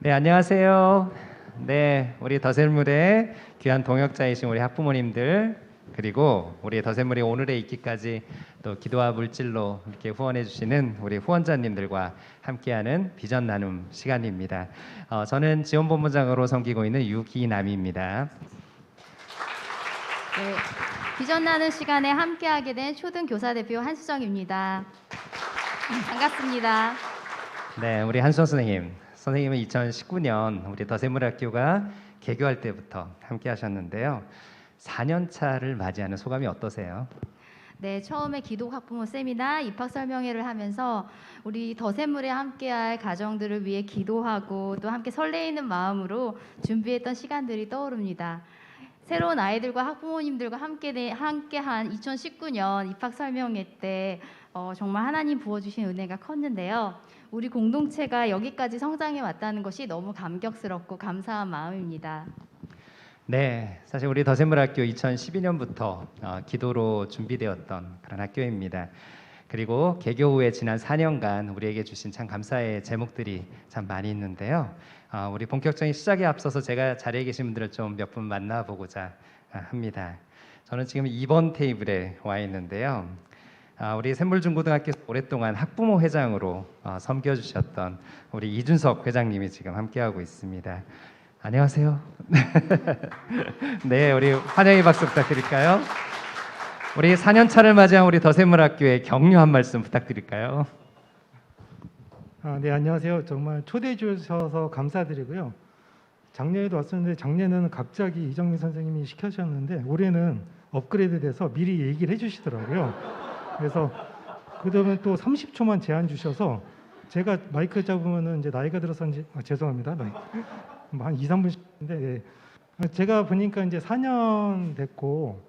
네, 안녕하세요. 네, 우리 더샘물의 귀한 동역자이신 우리 학부모님들, 그리고 우리 더샘물이 오늘에 있기까지 또 기도와 물질로 이렇게 후원해 주시는 우리 후원자님들과 함께하는 비전 나눔 시간입니다. 저는 지원본부장으로 섬기고 있는 유기남입니다. 네, 비전 나눔 시간에 함께하게 된 초등교사 대표 한수정입니다. 반갑습니다. 네, 우리 한수정 선생님은 2019년 우리 더샘물학교가 개교할 때부터 함께 하셨는데요. 4년 차를 맞이하는 소감이 어떠세요? 네, 처음에 기도 학부모 세미나 입학 설명회를 하면서 우리 더샘물에 함께할 가정들을 위해 기도하고 또 함께 설레이는 마음으로 준비했던 시간들이 떠오릅니다. 새로운 아이들과 학부모님들과 함께한 2019년 입학 설명회 때 정말 하나님 부어주신 은혜가 컸는데요. 우리 공동체가 여기까지 성장해 왔다는 것이 너무 감격스럽고 감사한 마음입니다. 네, 사실 우리 더샘물학교 2012년부터 기도로 준비되었던 그런 학교입니다. 그리고 개교 후에 지난 4년간 우리에게 주신 참 감사의 제목들이 참 많이 있는데요. 우리 본격적인 시작에 앞서서 제가 자리에 계신 분들을 좀 몇 분 만나보고자 합니다. 저는 지금 2번 테이블에 와 있는데요. 우리 샘물중고등학교 오랫동안 학부모 회장으로 섬겨주셨던 우리 이준석 회장님이 지금 함께하고 있습니다. 안녕하세요. 네, 우리 환영의 박수 부탁드릴까요? 우리 4년 차를 맞이한 우리 더샘물학교의 격려 한 말씀 부탁드릴까요? 네, 안녕하세요. 정말 초대해 주셔서 감사드리고요. 작년에도 왔었는데 작년에는 갑자기 이정민 선생님이 시켜주셨는데 올해는 업그레이드돼서 미리 얘기를 해주시더라고요. 그래서 그다음에 또 30초만 제한 주셔서 제가 마이크 잡으면은 이제 나이가 들어서인지 죄송합니다. 한 2, 3분씩인데 제가 보니까 이제 4년 됐고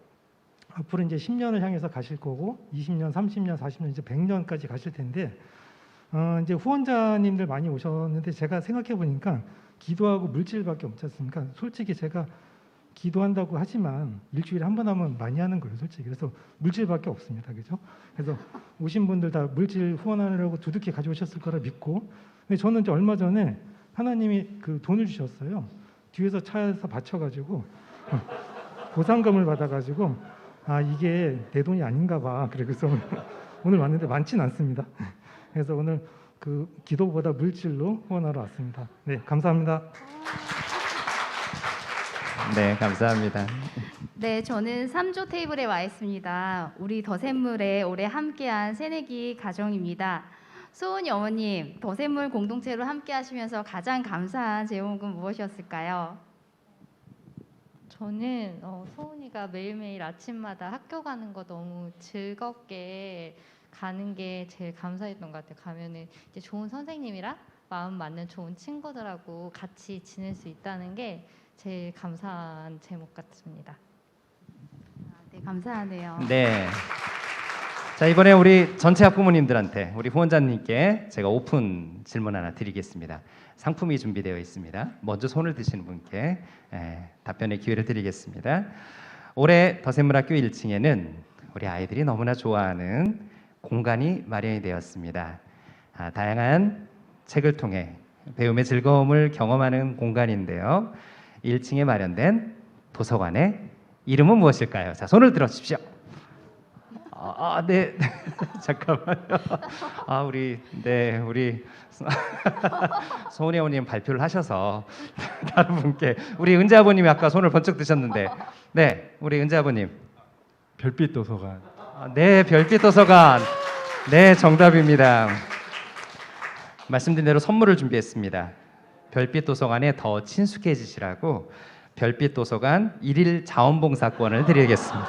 앞으로 이제 10년을 향해서 가실 거고 20년, 30년, 40년 이제 100년까지 가실 텐데 이제 후원자님들 많이 오셨는데 제가 생각해 보니까 기도하고 물질밖에 없지 않습니까? 솔직히 제가 기도한다고 하지만 일주일에 한 번 하면 많이 하는 거예요, 솔직히. 그래서 물질밖에 없습니다, 그죠? 그래서 오신 분들 다 물질 후원하느라고 두둑히 가져오셨을 거라 믿고, 근데 저는 이제 얼마 전에 하나님이 그 돈을 주셨어요. 뒤에서 차에서 받쳐가지고 보상금을 받아가지고 이게 내 돈이 아닌가 봐. 그래서 오늘 왔는데 많진 않습니다. 그래서 오늘 그 기도보다 물질로 후원하러 왔습니다. 네, 감사합니다. 네, 감사합니다. 네, 저는 3조 테이블에 와 있습니다. 우리 더샘물에 올해 함께한 새내기 가정입니다. 소은이 어머님, 더샘물 공동체로 함께하시면서 가장 감사한 제목은 무엇이었을까요? 저는 소은이가 매일매일 아침마다 학교 가는 거 너무 즐겁게 가는 게 제일 감사했던 것 같아요. 가면은 이제 좋은 선생님이랑 마음 맞는 좋은 친구들하고 같이 지낼 수 있다는 게 제일 감사한 제목 같습니다. 네, 감사하네요. 네. 자, 이번에 우리 전체 학부모님들한테 우리 후원자님께 제가 오픈 질문 하나 드리겠습니다. 상품이 준비되어 있습니다. 먼저 손을 드시는 분께 답변의 기회를 드리겠습니다. 올해 더샘물학교 1층에는 우리 아이들이 너무나 좋아하는 공간이 마련이 되었습니다. 다양한 책을 통해 배움의 즐거움을 경험하는 공간인데요. 1층에 마련된 도서관의 이름은 무엇일까요? 자, 손을 들어주십시오. 네. 잠깐만요. 우리 소은이 어머님 발표를 하셔서 다른 분께 우리 은재 아버님이 아까 손을 번쩍 드셨는데, 네, 우리 은재 아버님. 별빛 도서관. 네, 별빛 도서관. 네, 정답입니다. 말씀드린 대로 선물을 준비했습니다. 별빛 도서관에 더 친숙해지시라고 별빛 도서관 1일 자원봉사권을 드리겠습니다.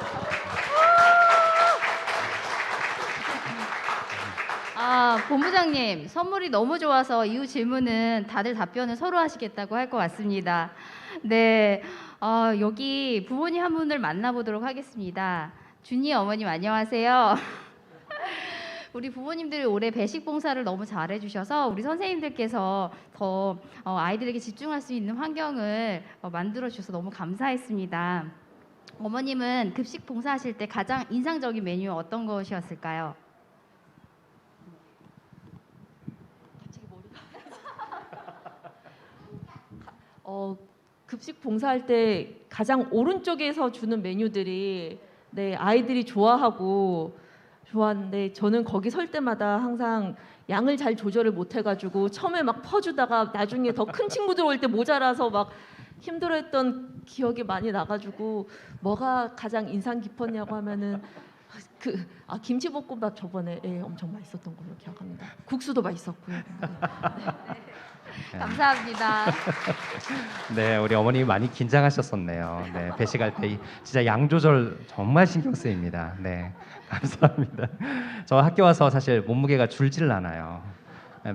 본부장님, 선물이 너무 좋아서 이후 질문은 다들 답변을 서로 하시겠다고 할 것 같습니다. 네, 여기 부모님 한 분을 만나보도록 하겠습니다. 준이 어머님 안녕하세요. 우리 부모님들이 올해 배식 봉사를 너무 잘해주셔서 우리 선생님들께서 더 아이들에게 집중할 수 있는 환경을 만들어 주셔서 너무 감사했습니다. 어머님은 급식 봉사하실 때 가장 인상적인 메뉴 어떤 것이었을까요? 급식 봉사할 때 가장 오른쪽에서 주는 메뉴들이 네, 아이들이 좋아하고 좋아하는데 저는 거기 설 때마다 항상 양을 잘 조절을 못 해가지고 처음에 막 퍼주다가 나중에 더 큰 친구들 올 때 모자라서 막 힘들어했던 기억이 많이 나가지고 뭐가 가장 인상 깊었냐고 하면은 김치볶음밥 저번에 엄청 맛있었던 걸로 기억합니다. 국수도 맛있었고요. 감사합니다. 네, 우리 어머니 많이 긴장하셨었네요. 네, 배식할 때 진짜 양 조절 정말 신경 쓰입니다. 네, 감사합니다. 저 학교 와서 사실 몸무게가 줄질 않아요.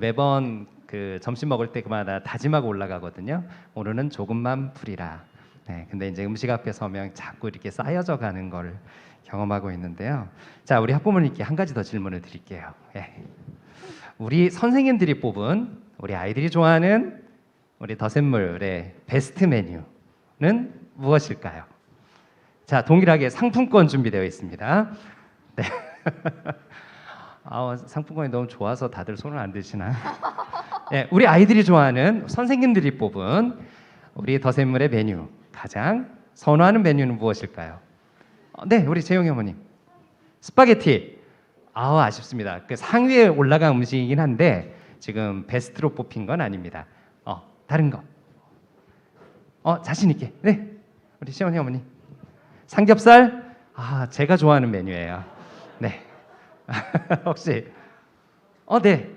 매번 그 점심 먹을 때 그마다 다짐하고 올라가거든요. 오늘은 조금만 풀이라. 네, 근데 이제 음식 앞에 서면 자꾸 이렇게 쌓여져 가는 걸 경험하고 있는데요. 자, 우리 학부모님께 한 가지 더 질문을 드릴게요. 예. 우리 선생님들이 뽑은 우리 아이들이 좋아하는 우리 더샘물의 베스트 메뉴는 무엇일까요? 자, 동일하게 상품권 준비되어 있습니다. 네. 상품권이 너무 좋아서 다들 손을 안 드시나? 네, 우리 아이들이 좋아하는 선생님들이 뽑은 우리 더샘물의 메뉴 가장 선호하는 메뉴는 무엇일까요? 네, 우리 재용이 어머님. 스파게티. 아쉽습니다. 그 상위에 올라간 음식이긴 한데 지금 베스트로 뽑힌 건 아닙니다. 다른 거. 자신 있게. 네, 우리 시원이 어머니. 삼겹살. 제가 좋아하는 메뉴예요. 네. 혹시 네.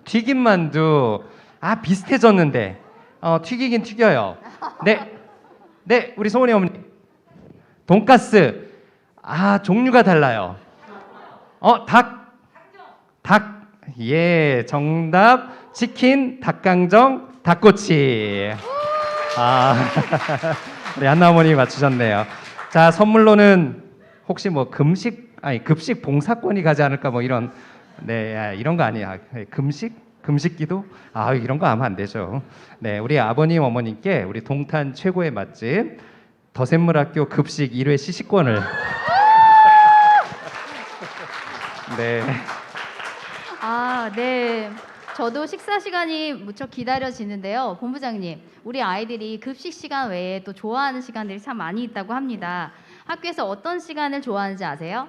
튀김만두. 비슷해졌는데. 튀기긴 튀겨요. 네. 네, 우리 소은이 어머니. 돈가스. 종류가 달라요. 닭. 예, 정답. 치킨, 닭강정, 닭꼬치. 우리 한나 어머니 맞추셨네요. 자, 선물로는 혹시 뭐 급식 봉사권이 가지 않을까 뭐 이런 이런 거 아니야. 금식기도 이런 거 하면 안 되죠. 네, 우리 아버님 어머님께 우리 동탄 최고의 맛집 더샘물학교 급식 1회 시식권을 네. 네. 저도 식사 시간이 무척 기다려지는데요. 본부장님, 우리 아이들이 급식 시간 외에 또 좋아하는 시간들이 참 많이 있다고 합니다. 학교에서 어떤 시간을 좋아하는지 아세요?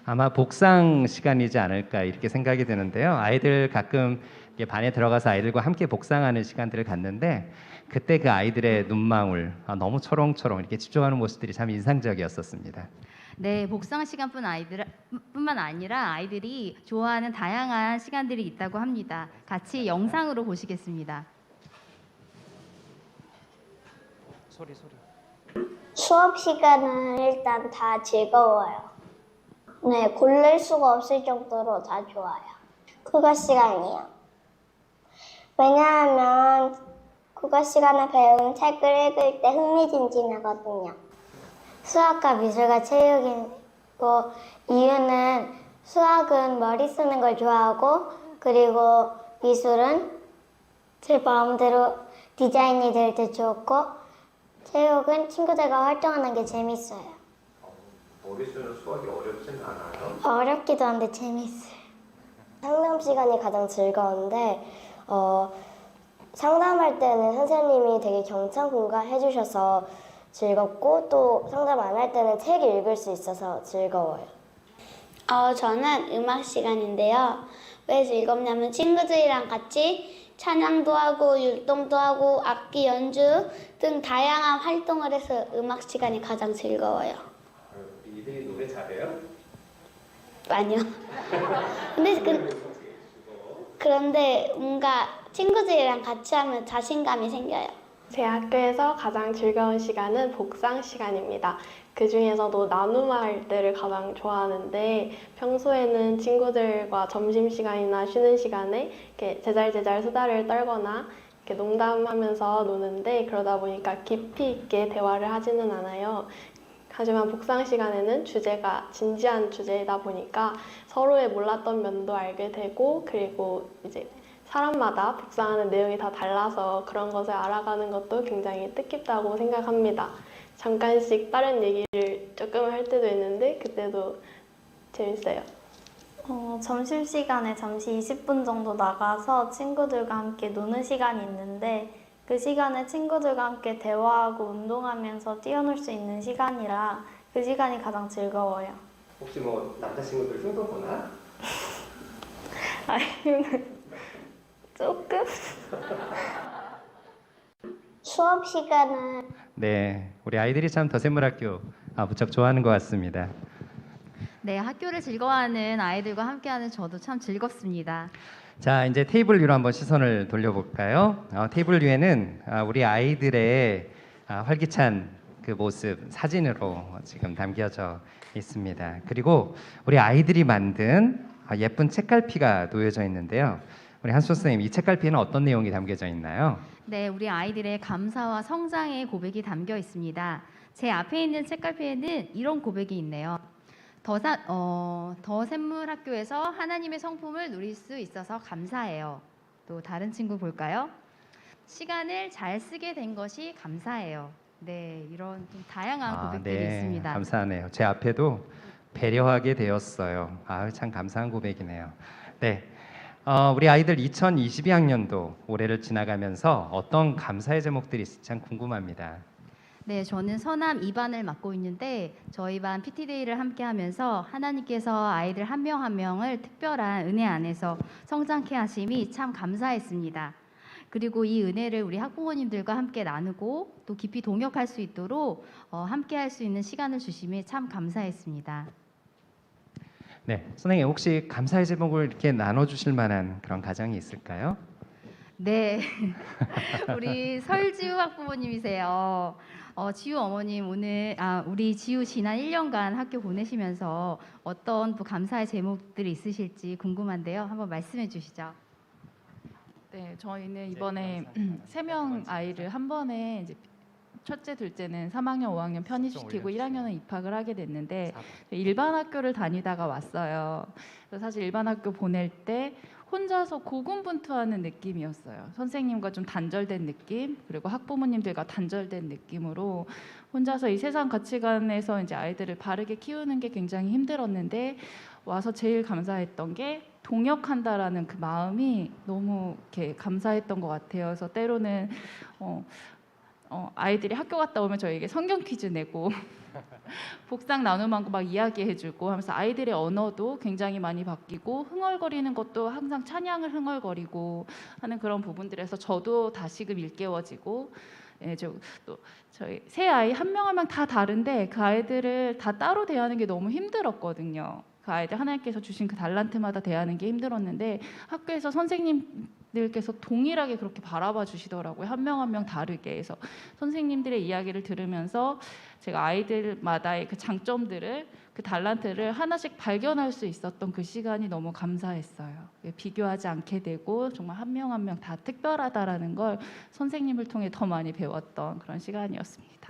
아마 복상 시간이지 않을까 이렇게 생각이 드는데요. 아이들 가끔 반에 들어가서 아이들과 함께 복상하는 시간들을 갖는데 그때 그 아이들의 눈망울 너무 초롱초롱 이렇게 집중하는 모습들이 참 인상적이었었습니다. 네, 복상 시간뿐만 아니라 아이들이 좋아하는 다양한 시간들이 있다고 합니다. 같이 영상으로 보시겠습니다. 소리. 수업 시간은 일단 다 즐거워요. 네, 고를 수가 없을 정도로 다 좋아요. 국어 시간이요. 왜냐하면 국어 시간에 배우는 책을 읽을 때 흥미진진하거든요. 수학과 미술과 체육이고 이유는 수학은 머리 쓰는 걸 좋아하고 그리고 미술은 제 마음대로 디자인이 될 때 좋고 체육은 친구들과 활동하는 게 재밌어요. 머리 쓰는 수학이 어렵진 않아요? 어렵기도 한데 재밌어요. 상담 시간이 가장 즐거운데 상담할 때는 선생님이 되게 경청 공감해주셔서 즐겁고 또 상담 안 할 때는 책 읽을 수 있어서 즐거워요. 저는 음악 시간인데요. 왜 즐겁냐면 친구들이랑 같이 찬양도 하고 율동도 하고 악기 연주 등 다양한 활동을 해서 음악 시간이 가장 즐거워요. 이들이 노래 잘해요? 아니요. 그런데 뭔가 친구들이랑 같이 하면 자신감이 생겨요. 제 학교에서 가장 즐거운 시간은 복상 시간입니다. 그 중에서도 나눔할 때를 가장 좋아하는데 평소에는 친구들과 점심시간이나 쉬는 시간에 이렇게 제잘제잘 수다를 떨거나 이렇게 농담하면서 노는데 그러다 보니까 깊이 있게 대화를 하지는 않아요. 하지만 복상 시간에는 주제가 진지한 주제이다 보니까 서로의 몰랐던 면도 알게 되고 그리고 이제 사람마다 복상하는 내용이 다 달라서 그런 것을 알아가는 것도 굉장히 뜻깊다고 생각합니다. 잠깐씩 다른 얘기를 조금 할 때도 있는데 그때도 재밌어요. 점심시간에 잠시 20분 정도 나가서 친구들과 함께 노는 시간이 있는데 그 시간에 친구들과 함께 대화하고 운동하면서 뛰어놀 수 있는 시간이라 그 시간이 가장 즐거워요. 혹시 뭐 남자친구들 흉보거나? 아니면 조금? 수업 시간은 네, 우리 아이들이 참 더샘물학교 무척 좋아하는 것 같습니다. 네, 학교를 즐거워하는 아이들과 함께하는 저도 참 즐겁습니다. 자, 이제 테이블 위로 한번 시선을 돌려볼까요? 테이블 위에는 우리 아이들의 활기찬 그 모습 사진으로 지금 담겨져 있습니다. 그리고 우리 아이들이 만든 예쁜 책갈피가 놓여져 있는데요. 우리 한수 선생님, 이 책갈피는 어떤 내용이 담겨져 있나요? 네, 우리 아이들의 감사와 성장의 고백이 담겨 있습니다. 제 앞에 있는 책갈피에는 이런 고백이 있네요. 더 샘물 학교에서 하나님의 성품을 누릴 수 있어서 감사해요. 또 다른 친구 볼까요? 시간을 잘 쓰게 된 것이 감사해요. 네, 이런 좀 다양한 고백들이 네, 있습니다. 감사하네요. 제 앞에도 배려하게 되었어요. 참 감사한 고백이네요. 네, 우리 아이들 2022학년도 올해를 지나가면서 어떤 감사의 제목들이 있을지 참 궁금합니다. 네, 저는 서남 2반을 맡고 있는데 저희 반 PT데이를 함께 하면서 하나님께서 아이들 한 명 한 명을 특별한 은혜 안에서 성장케 하심이 참 감사했습니다. 그리고 이 은혜를 우리 학부모님들과 함께 나누고 또 깊이 동역할 수 있도록 함께 할 수 있는 시간을 주심에 참 감사했습니다. 네, 선생님 혹시 감사의 제목을 이렇게 나눠주실 만한 그런 가정이 있을까요? 네, 우리 설지우 학부모님이세요. 지우 어머님 오늘 우리 지우 지난 1년간 학교 보내시면서 어떤 또 감사의 제목들이 있으실지 궁금한데요. 한번 말씀해 주시죠. 네, 저희는 이번에 3명 아이를 한 번에 이제 첫째, 둘째는 3학년, 5학년 편입시키고 1학년은 입학을 하게 됐는데 일반 학교를 다니다가 왔어요. 그래서 사실 일반 학교 보낼 때 혼자서 고군분투하는 느낌이었어요. 선생님과 좀 단절된 느낌, 그리고 학부모님들과 단절된 느낌으로 혼자서 이 세상 가치관에서 이제 아이들을 바르게 키우는 게 굉장히 힘들었는데 와서 제일 감사했던 게 동역한다라는 그 마음이 너무 이렇게 감사했던 것 같아요. 그래서 때로는 아이들이 학교 갔다 오면 저에게 성경 퀴즈 내고 복상 나눔하고 막 이야기해주고 하면서 아이들의 언어도 굉장히 많이 바뀌고 흥얼거리는 것도 항상 찬양을 흥얼거리고 하는 그런 부분들에서 저도 다시금 일깨워지고 또 저희 세 아이 한 명 한 명 다 다른데 그 아이들을 다 따로 대하는 게 너무 힘들었거든요. 그 아이들 하나님께서 주신 그 달란트마다 대하는 게 힘들었는데 학교에서 선생님들께서 동일하게 그렇게 바라봐 주시더라고요. 한 명 한 명 다르게. 해서 선생님들의 이야기를 들으면서 제가 아이들마다의 그 장점들을 그 달란트를 하나씩 발견할 수 있었던 그 시간이 너무 감사했어요. 비교하지 않게 되고 정말 한 명 한 명 다 특별하다라는 걸 선생님을 통해 더 많이 배웠던 그런 시간이었습니다.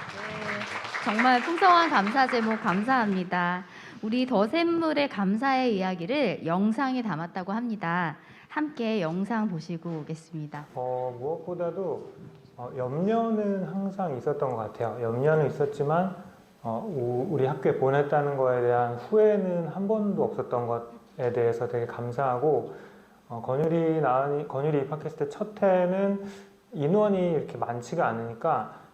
네, 정말 풍성한 감사 제목 감사합니다. 우리 더샘물의 감사의 이야기를 영상에 담았다고 합니다. 함께 영상 보시고 오겠습니다. 무엇보다도 염려는 항상 있었던 것 같아요. 염려는 있었지만 우리 학교에 보냈다는 거에 대한 후회는 한 번도 없었던 것에 대해서 되게 감사하고 건율이 입학했을 때 첫 해는 인원이 이렇게 많지가 않으니까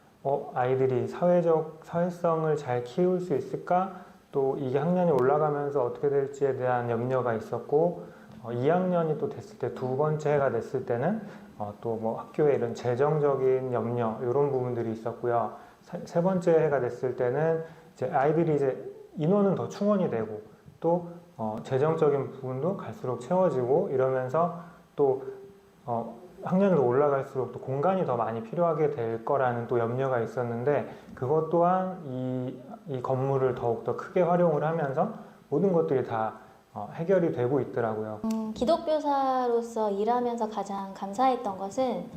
아이들이 사회성을 잘 키울 수 있을까? 또 이게 학년이 올라가면서 어떻게 될지에 대한 염려가 있었고 2학년이 또 됐을 때 두 번째 해가 됐을 때는 또 뭐 학교에 이런 재정적인 염려 이런 부분들이 있었고요. 세 번째 해가 됐을 때는 이제 아이들이 이제 인원은 더 충원이 되고 또 재정적인 부분도 갈수록 채워지고 이러면서 또 학년으로 올라갈수록 또 공간이 더 많이 필요하게 될 거라는 또 염려가 있었는데 그것 또한 이 건물을 더욱더 크게 활용을 하면서 모든 것들이 다 해결이 되고 있더라고요. 기독교사로서 일하면서 가장 감사했던 것은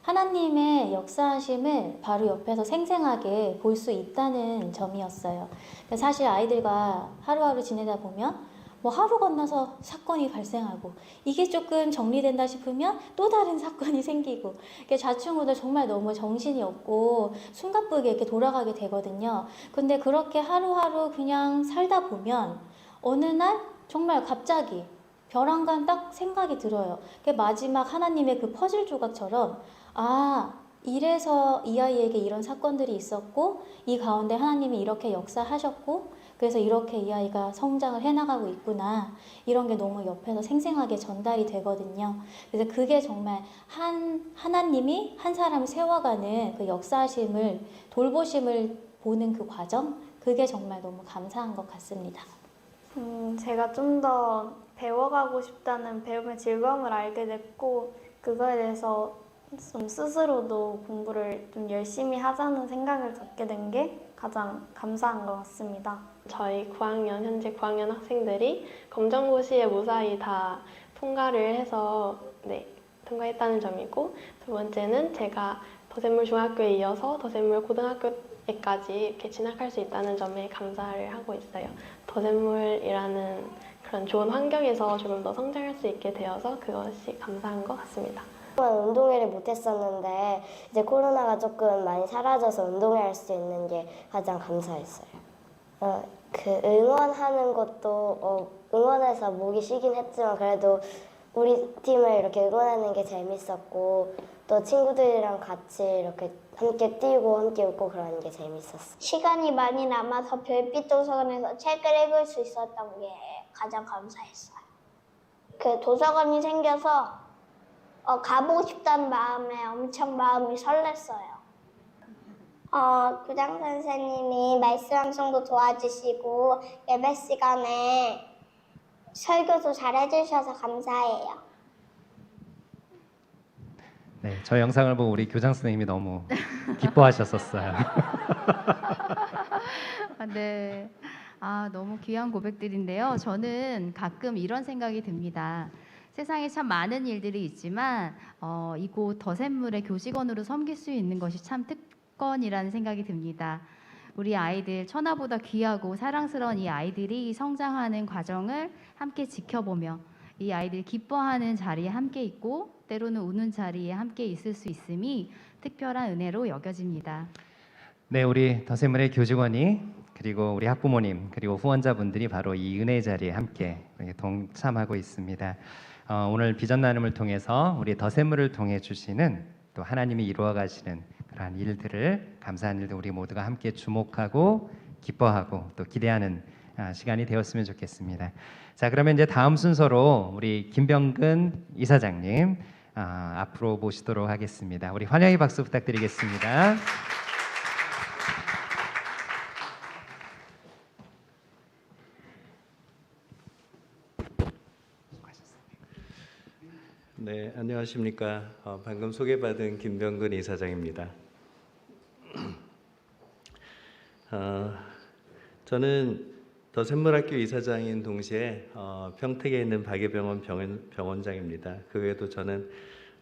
하나님의 역사하심을 바로 옆에서 생생하게 볼 수 있다는 점이었어요. 사실 아이들과 하루하루 지내다 보면 뭐 하루 건너서 사건이 발생하고 이게 조금 정리된다 싶으면 또 다른 사건이 생기고 좌충우돌 정말 너무 정신이 없고 숨가쁘게 이렇게 돌아가게 되거든요. 근데 그렇게 하루하루 그냥 살다 보면 어느 날 정말 갑자기 벼랑간 딱 생각이 들어요. 그 마지막 하나님의 그 퍼즐 조각처럼 이래서 이 아이에게 이런 사건들이 있었고 이 가운데 하나님이 이렇게 역사하셨고 그래서 이렇게 이 아이가 성장을 해나가고 있구나. 이런 게 너무 옆에서 생생하게 전달이 되거든요. 그래서 그게 정말 하나님이 한 사람을 세워가는 그 역사하심을 돌보심을 보는 그 과정 그게 정말 너무 감사한 것 같습니다. 제가 좀 더 배워가고 싶다는 배움의 즐거움을 알게 됐고 그거에 대해서 좀 스스로도 공부를 좀 열심히 하자는 생각을 갖게 된 게 가장 감사한 것 같습니다. 저희 9학년, 현재 9학년 학생들이 검정고시에 무사히 다 통과를 해서 통과했다는 점이고 두 번째는 제가 더샘물 중학교에 이어서 더샘물 고등학교에까지 이렇게 진학할 수 있다는 점에 감사를 하고 있어요. 더샘물이라는 그런 좋은 환경에서 조금 더 성장할 수 있게 되어서 그것이 감사한 것 같습니다. 운동회를 못했었는데 이제 코로나가 조금 많이 사라져서 운동회 할 수 있는 게 가장 감사했어요. 그 응원하는 것도 응원해서 목이 쉬긴 했지만 그래도 우리 팀을 이렇게 응원하는 게 재밌었고 또 친구들이랑 같이 이렇게 함께 뛰고 함께 웃고 그러는 게 재밌었어요. 시간이 많이 남아서 별빛 도서관에서 책을 읽을 수 있었던 게 가장 감사했어요. 그 도서관이 생겨서 가보고 싶다는 마음에 엄청 마음이 설렜어요. 교장 선생님이 말씀 암송도 도와주시고 예배 시간에 설교도 잘 해주셔서 감사해요. 네, 저 영상을 보고 우리 교장 선생님이 너무 기뻐하셨었어요. 네. 너무 귀한 고백들인데요. 저는 가끔 이런 생각이 듭니다. 세상에 참 많은 일들이 있지만 이곳 더샘물의 교직원으로 섬길 수 있는 것이 참 특권이라는 생각이 듭니다. 우리 아이들 천하보다 귀하고 사랑스러운 이 아이들이 성장하는 과정을 함께 지켜보며 이 아이들이 기뻐하는 자리에 함께 있고 때로는 우는 자리에 함께 있을 수 있음이 특별한 은혜로 여겨집니다. 네, 우리 더샘물의 교직원이 그리고 우리 학부모님 그리고 후원자분들이 바로 이 은혜의 자리에 함께 동참하고 있습니다. 오늘 비전 나눔을 통해서 우리 더샘물을 통해 주시는 또 하나님이 이루어 가시는 그러한 일들을 감사한 일들 우리 모두가 함께 주목하고 기뻐하고 또 기대하는 시간이 되었으면 좋겠습니다. 자, 그러면 이제 다음 순서로 우리 김병근 이사장님 앞으로 모시도록 하겠습니다. 우리 환영의 박수 부탁드리겠습니다. 네, 안녕하십니까. 방금 소개받은 김병근 이사장입니다. 저는 더샘물학교 이사장인 동시에 평택에 있는 박예병원 병원장입니다. 그 외에도 저는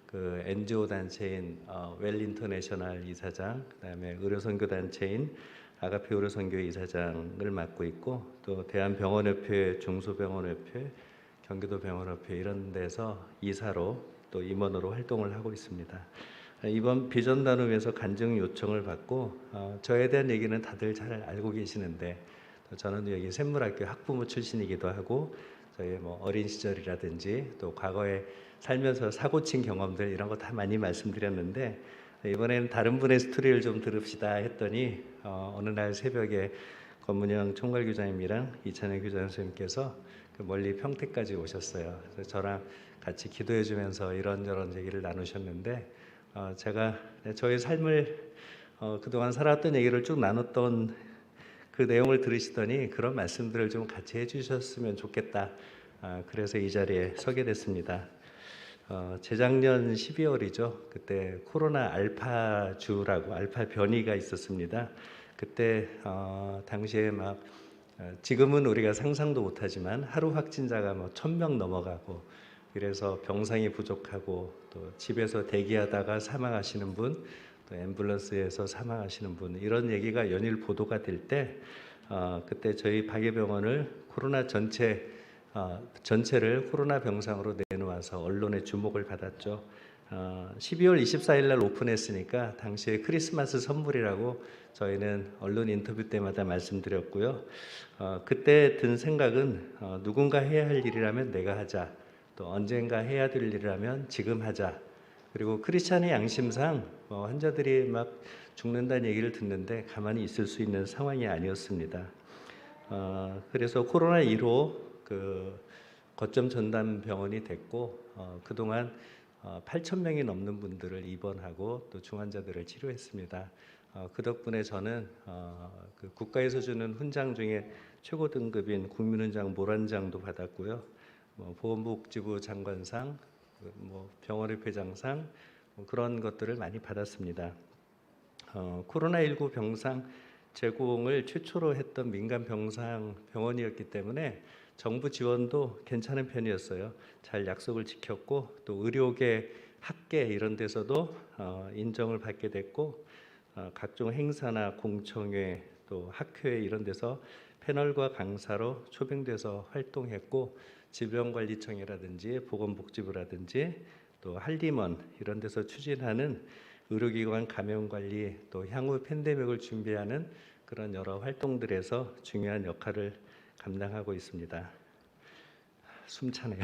그 NGO 단체인 웰인터내셔널 이사장, 그다음에 의료선교 단체인 아가페 의료선교 이사장을 맡고 있고 또 대한병원협회, 중소병원협회, 경기도병원협회 이런 데서 이사로 또 임원으로 활동을 하고 있습니다. 이번 비전 나눔에서 간증 요청을 받고 저에 대한 얘기는 다들 잘 알고 계시는데 저는 여기 샘물학교 학부모 출신이기도 하고 저희 어린 시절이라든지 또 과거에 살면서 사고 친 경험들 이런 거 다 많이 말씀드렸는데 이번에는 다른 분의 스토리를 좀 들읍시다 했더니 어느 날 새벽에 권문영 총괄교장님이랑 이찬영 교장 선생님께서 멀리 평택까지 오셨어요. 그래서 저랑 같이 기도해 주면서 이런저런 얘기를 나누셨는데 제가 저의 삶을 그동안 살았던 얘기를 쭉 나눴던 그 내용을 들으시더니 그런 말씀들을 좀 같이 해주셨으면 좋겠다. 그래서 이 자리에 서게 됐습니다. 재작년 12월이죠. 그때 코로나 알파 주라고 알파 변이가 있었습니다. 그때 당시에 막 지금은 우리가 상상도 못하지만 하루 확진자가 1,000명 넘어가고 그래서 병상이 부족하고 또 집에서 대기하다가 사망하시는 분, 또 앰뷸런스에서 사망하시는 분 이런 얘기가 연일 보도가 될 때 그때 저희 박예병원을 코로나 전체를 코로나 병상으로 내놓아서 언론의 주목을 받았죠. 12월 24일 날 오픈했으니까 당시에 크리스마스 선물이라고 저희는 언론 인터뷰 때마다 말씀드렸고요. 그때 든 생각은 누군가 해야 할 일이라면 내가 하자. 또 언젠가 해야 될 일이라면 지금 하자. 그리고 크리스찬의 양심상 환자들이 막 죽는다는 얘기를 듣는데 가만히 있을 수 있는 상황이 아니었습니다. 그래서 코로나1로 그 거점 전담 병원이 됐고 그동안 8,000명이 넘는 분들을 입원하고 또 중환자들을 치료했습니다. 그 덕분에 저는 그 국가에서 주는 훈장 중에 최고 등급인 국민훈장 모란장도 받았고요. 보건복지부 장관상, 병원의회장상 그런 것들을 많이 받았습니다. 코로나19 병상 제공을 최초로 했던 민간 병원이었기 때문에 정부 지원도 괜찮은 편이었어요. 잘 약속을 지켰고 또 의료계, 학계 이런 데서도 인정을 받게 됐고 각종 행사나 공청회 또 학회 이런 데서 패널과 강사로 초빙돼서 활동했고 질병관리청이라든지 보건복지부라든지 또 한림원 이런 데서 추진하는 의료기관 감염관리 또 향후 팬데믹을 준비하는 그런 여러 활동들에서 중요한 역할을 감당하고 있습니다. 숨차네요.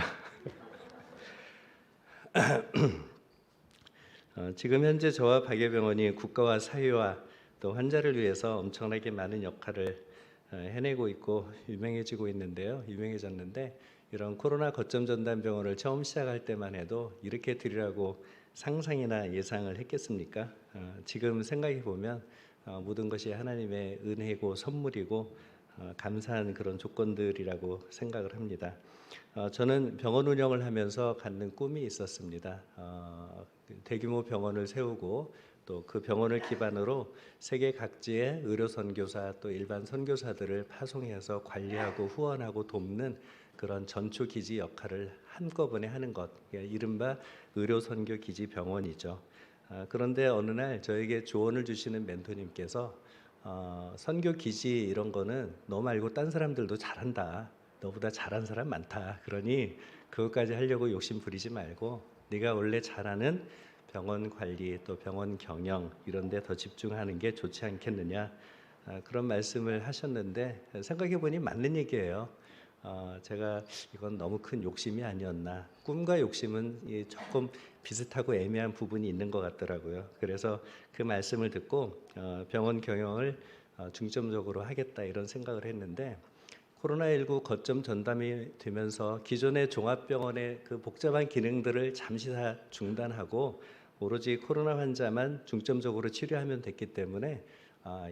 지금 현재 저와 박예병원이 국가와 사회와 또 환자를 위해서 엄청나게 많은 역할을 해내고 있고 유명해졌는데 이런 코로나 거점 전담 병원을 처음 시작할 때만 해도 이렇게 드리라고 상상이나 예상을 했겠습니까? 지금 생각해 보면 모든 것이 하나님의 은혜고 선물이고 감사한 그런 조건들이라고 생각을 합니다. 저는 병원 운영을 하면서 갖는 꿈이 있었습니다. 대규모 병원을 세우고 또 그 병원을 기반으로 세계 각지의 의료 선교사 또 일반 선교사들을 파송해서 관리하고 후원하고 돕는 그런 전초 기지 역할을 한꺼번에 하는 것, 이른바 의료 선교 기지 병원이죠. 그런데 어느 날 저에게 조언을 주시는 멘토님께서 선교 기지 이런 거는 너 말고 딴 사람들도 잘한다. 너보다 잘한 사람 많다. 그러니 그것까지 하려고 욕심 부리지 말고 네가 원래 잘하는 병원 관리 또 병원 경영 이런 데 더 집중하는 게 좋지 않겠느냐. 그런 말씀을 하셨는데 생각해 보니 맞는 얘기예요. 제가 이건 너무 큰 욕심이 아니었나. 꿈과 욕심은 조금 비슷하고 애매한 부분이 있는 것 같더라고요. 그래서 그 말씀을 듣고 병원 경영을 중점적으로 하겠다 이런 생각을 했는데 코로나19 거점 전담이 되면서 기존의 종합병원의 그 복잡한 기능들을 잠시 다 중단하고 오로지 코로나 환자만 중점적으로 치료하면 됐기 때문에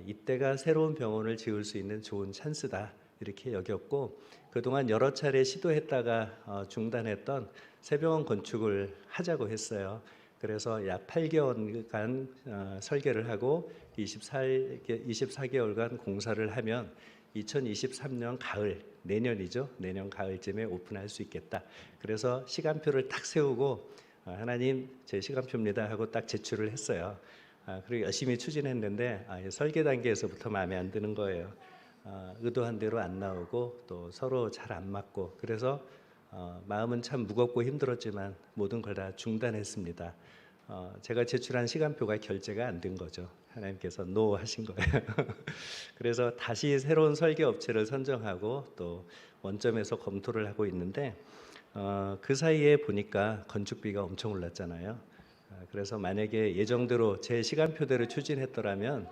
이때가 새로운 병원을 지을 수 있는 좋은 찬스다 이렇게 여겼고 그동안 여러 차례 시도했다가 중단했던 새 병원 건축을 하자고 했어요. 그래서 약 8개월간 설계를 하고 24개월간 공사를 하면 2023년 가을, 내년이죠. 내년 가을쯤에 오픈할 수 있겠다. 그래서 시간표를 딱 세우고 하나님 제 시간표입니다 하고 딱 제출을 했어요. 그리고 열심히 추진했는데 설계 단계에서부터 마음에 안 드는 거예요. 의도한 대로 안 나오고 또 서로 잘 안 맞고 그래서 마음은 참 무겁고 힘들었지만 모든 걸 다 중단했습니다. 제가 제출한 시간표가 결제가 안 된 거죠. 하나님께서 노 하신 거예요. 그래서 다시 새로운 설계 업체를 선정하고 또 원점에서 검토를 하고 있는데 그 사이에 보니까 건축비가 엄청 올랐잖아요. 그래서 만약에 예정대로 제 시간표대로 추진했더라면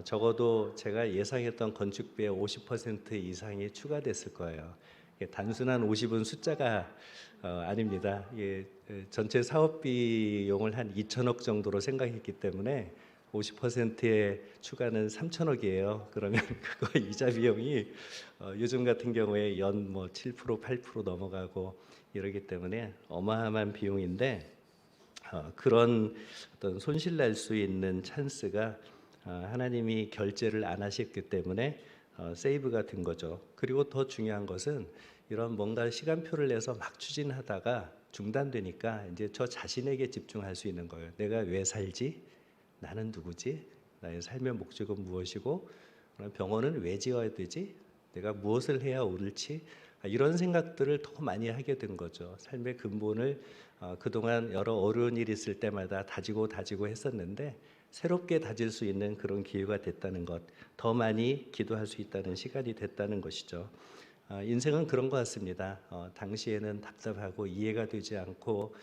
적어도 제가 예상했던 건축비의 50% 이상이 추가됐을 거예요. 단순한 50은 숫자가 아닙니다. 전체 사업 비용을 한 2천억 정도로 생각했기 때문에 50%의 추가는 3천억이에요. 그러면 그거 이자 비용이 요즘 같은 경우에 연 7%, 8% 넘어가고 이러기 때문에 어마어마한 비용인데 그런 어떤 손실 날 수 있는 찬스가 하나님이 결제를 안 하셨기 때문에 세이브가 된 거죠. 그리고 더 중요한 것은 이런 뭔가 시간표를 내서 막 추진하다가 중단되니까 이제 저 자신에게 집중할 수 있는 거예요. 내가 왜 살지? 나는 누구지? 나의 삶의 목적은 무엇이고 병원은 왜 지어야 되지? 내가 무엇을 해야 옳을지? 이런 생각들을 더 많이 하게 된 거죠. 삶의 근본을 그동안 여러 어려운 일이 있을 때마다 다지고 했었는데 새롭게 다질 수 있는 그런 기회가 됐다는 것, 더 많이 기도할 수 있다는 시간이 됐다는 것이죠. 인생은 그런 것 같습니다. 당시에는 답답하고 이해가 되지 않고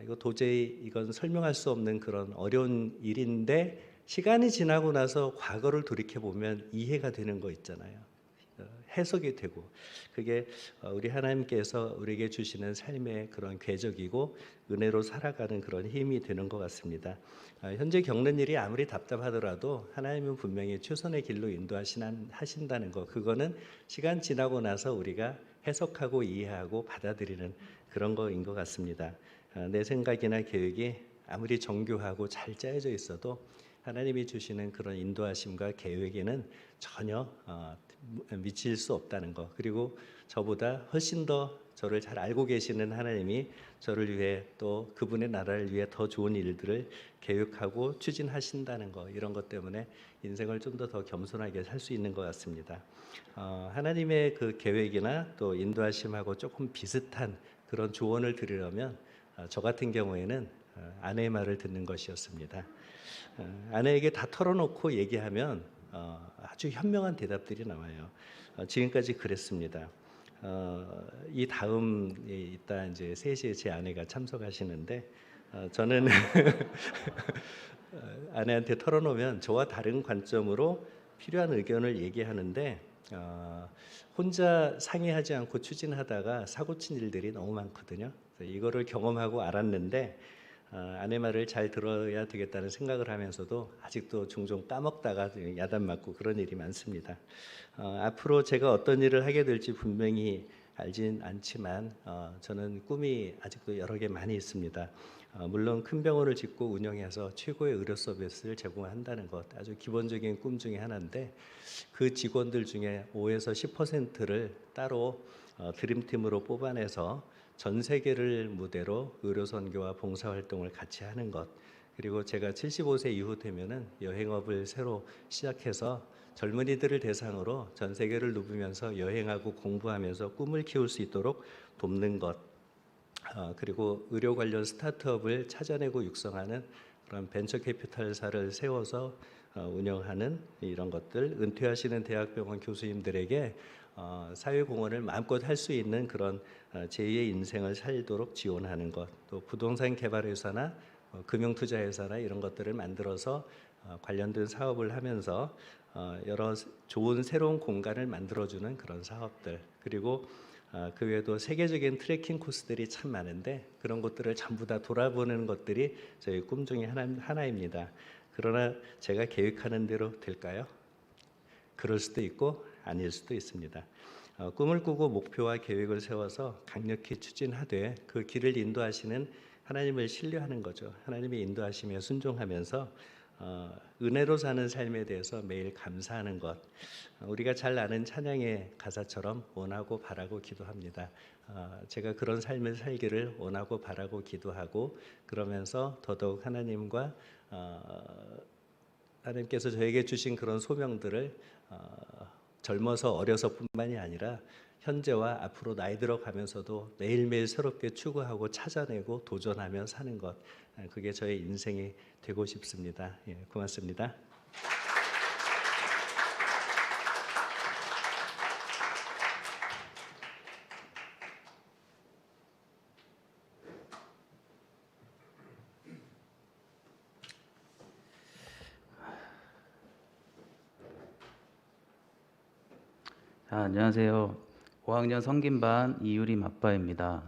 이거 도저히 이건 설명할 수 없는 그런 어려운 일인데 시간이 지나고 나서 과거를 돌이켜 보면 이해가 되는 거 있잖아요. 해석이 되고 그게 우리 하나님께서 우리에게 주시는 삶의 그런 궤적이고 은혜로 살아가는 그런 힘이 되는 것 같습니다. 현재 겪는 일이 아무리 답답하더라도 하나님은 분명히 최선의 길로 인도하신다는 거, 그거는 시간 지나고 나서 우리가 해석하고 이해하고 받아들이는 그런 거인 것 같습니다. 내 생각이나 계획이 아무리 정교하고 잘 짜여져 있어도 하나님이 주시는 그런 인도하심과 계획에는 전혀 미칠 수 없다는 것, 그리고 저보다 훨씬 더 저를 잘 알고 계시는 하나님이 저를 위해 또 그분의 나라를 위해 더 좋은 일들을 계획하고 추진하신다는 것, 이런 것 때문에 인생을 좀 더 겸손하게 살 수 있는 것 같습니다. 하나님의 그 계획이나 또 인도하심하고 조금 비슷한 그런 조언을 드리려면 저 같은 경우에는 아내의 말을 듣는 것이었습니다. 아내에게 다 털어놓고 얘기하면 아주 현명한 대답들이 나와요. 지금까지 그랬습니다. 이 다음 이따 이제 3시에 제 아내가 참석하시는데 저는 아내한테 털어놓으면 저와 다른 관점으로 필요한 의견을 얘기하는데 혼자 상의하지 않고 추진하다가 사고친 일들이 너무 많거든요. 이거를 경험하고 알았는데 아내 말을 잘 들어야 되겠다는 생각을 하면서도 아직도 종종 까먹다가 야단 맞고 그런 일이 많습니다. 앞으로 제가 어떤 일을 하게 될지 분명히 알진 않지만 저는 꿈이 아직도 여러 개 많이 있습니다. 물론 큰 병원을 짓고 운영해서 최고의 의료 서비스를 제공한다는 것, 아주 기본적인 꿈 중에 하나인데 그 직원들 중에 5에서 10%를 따로 드림팀으로 뽑아내서 전 세계를 무대로 의료 선교와 봉사 활동을 같이 하는 것, 그리고 제가 75세 이후 되면은 여행업을 새로 시작해서 젊은이들을 대상으로 전 세계를 누비면서 여행하고 공부하면서 꿈을 키울 수 있도록 돕는 것, 그리고 의료 관련 스타트업을 찾아내고 육성하는 그런 벤처 캐피탈사를 세워서 운영하는 이런 것들, 은퇴하시는 대학병원 교수님들에게 사회공헌을 마음껏 할 수 있는 그런 제2의 인생을 살도록 지원하는 것, 또 부동산 개발회사나 금융투자회사나 이런 것들을 만들어서 관련된 사업을 하면서 여러 좋은 새로운 공간을 만들어주는 그런 사업들, 그리고 그 외에도 세계적인 트레킹 코스들이 참 많은데 그런 것들을 전부 다 돌아보는 것들이 저희 꿈 중에 하나입니다. 그러나 제가 계획하는 대로 될까요? 그럴 수도 있고 아닐 수도 있습니다. 꿈을 꾸고 목표와 계획을 세워서 강력히 추진하되 그 길을 인도하시는 하나님을 신뢰하는 거죠. 하나님의 인도하심에 순종하면서 은혜로 사는 삶에 대해서 매일 감사하는 것, 우리가 잘 아는 찬양의 가사처럼 원하고 바라고 기도합니다. 제가 그런 삶을 살기를 원하고 바라고 기도하고, 그러면서 더더욱 하나님과 하나님께서 저에게 주신 그런 소명들을 젊어서 어려서 뿐만이 아니라 현재와 앞으로 나이 들어가면서도 매일매일 새롭게 추구하고 찾아내고 도전하며 사는 것, 그게 저의 인생이 되고 싶습니다. 예, 고맙습니다. 안녕하세요. 5학년 성김반 이유림 아빠입니다.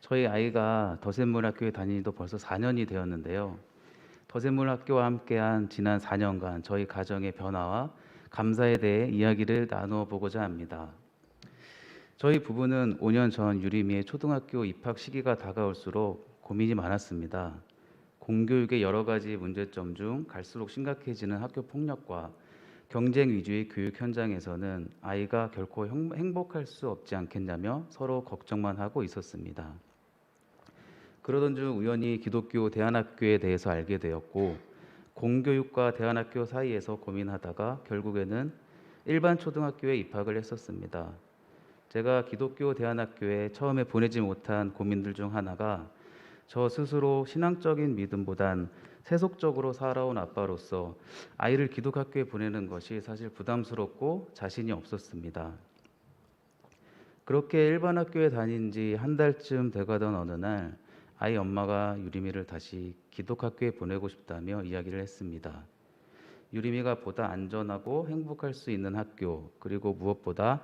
저희 아이가 더샘물학교에 다닌 지도 벌써 4년이 되었는데요. 더샘물학교와 함께한 지난 4년간 저희 가정의 변화와 감사에 대해 이야기를 나누어 보고자 합니다. 저희 부부는 5년 전 유림이의 초등학교 입학 시기가 다가올수록 고민이 많았습니다. 공교육의 여러 가지 문제점 중 갈수록 심각해지는 학교 폭력과 경쟁 위주의 교육 현장에서는 아이가 결코 행복할 수 없지 않겠냐며 서로 걱정만 하고 있었습니다. 그러던 중 우연히 기독교 대안학교에 대해서 알게 되었고, 공교육과 대안학교 사이에서 고민하다가 결국에는 일반 초등학교에 입학을 했었습니다. 제가 기독교 대안학교에 처음에 보내지 못한 고민들 중 하나가 저 스스로 신앙적인 믿음보단 세속적으로 살아온 아빠로서 아이를 기독학교에 보내는 것이 사실 부담스럽고 자신이 없었습니다. 그렇게 일반 학교에 다닌 지 한 달쯤 돼가던 어느 날 아이 엄마가 유림이를 다시 기독학교에 보내고 싶다며 이야기를 했습니다. 유림이가 보다 안전하고 행복할 수 있는 학교, 그리고 무엇보다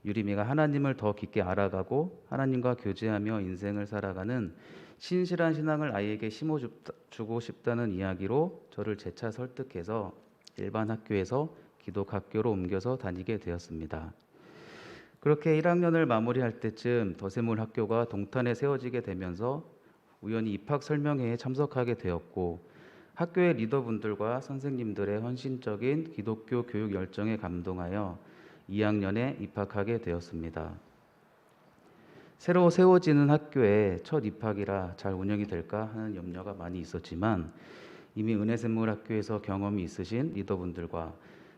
유림이가 하나님을 더 깊게 알아가고 하나님과 교제하며 인생을 살아가는 신실한 신앙을 아이에게 심어주고 싶다는 이야기로 저를 재차 설득해서 일반 학교에서 기독학교로 옮겨서 다니게 되었습니다. 그렇게 1학년을 마무리할 때쯤 더샘물 학교가 동탄에 세워지게 되면서 우연히 입학 설명회에 참석하게 되었고 학교의 리더분들과 선생님들의 헌신적인 기독교 교육 열정에 감동하여 2학년에 입학하게 되었습니다. 새로 세워지는 학교에 첫 입학이라 잘 운영이 될까 하는 염려가 많이 있었지만 이미 은혜샘물학교에서 경험이 있으신 리더분들과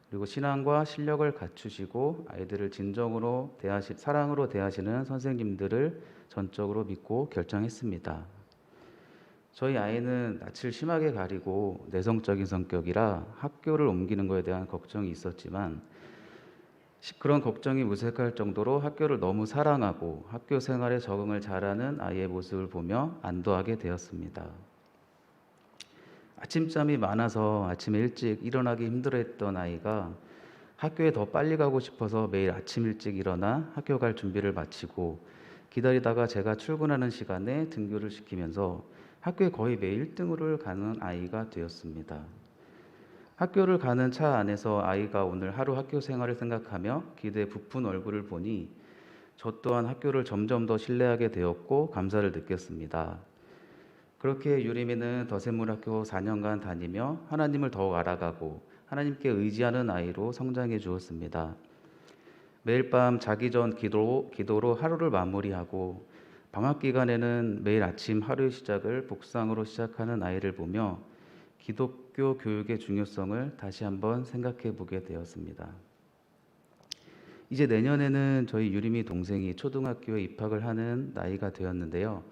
그리고 신앙과 실력을 갖추시고 아이들을 진정으로 사랑으로 대하시는 선생님들을 전적으로 믿고 결정했습니다. 저희 아이는 낯을 심하게 가리고 내성적인 성격이라 학교를 옮기는 것에 대한 걱정이 있었지만 그런 걱정이 무색할 정도로 학교를 너무 사랑하고 학교 생활에 적응을 잘하는 아이의 모습을 보며 안도하게 되었습니다. 아침잠이 많아서 아침에 일찍 일어나기 힘들어했던 아이가 학교에 더 빨리 가고 싶어서 매일 아침 일찍 일어나 학교 갈 준비를 마치고 기다리다가 제가 출근하는 시간에 등교를 시키면서 학교에 거의 매일 1등을 가는 아이가 되었습니다. 학교를 가는 차 안에서 아이가 오늘 하루 학교 생활을 생각하며 기대에 부푼 얼굴을 보니 저 또한 학교를 점점 더 신뢰하게 되었고 감사를 느꼈습니다. 그렇게 유림이는 더샘물학교 4년간 다니며 하나님을 더욱 알아가고 하나님께 의지하는 아이로 성장해 주었습니다. 매일 밤 자기 전 기도로 하루를 마무리하고 방학 기간에는 매일 아침 하루의 시작을 복상으로 시작하는 아이를 보며 기독교 교육의 중요성을 다시 한번 생각해 보게 되었습니다. 이제 내년에는 저희 유림이 동생이 초등학교에 입학을 하는 나이가 되었는데요.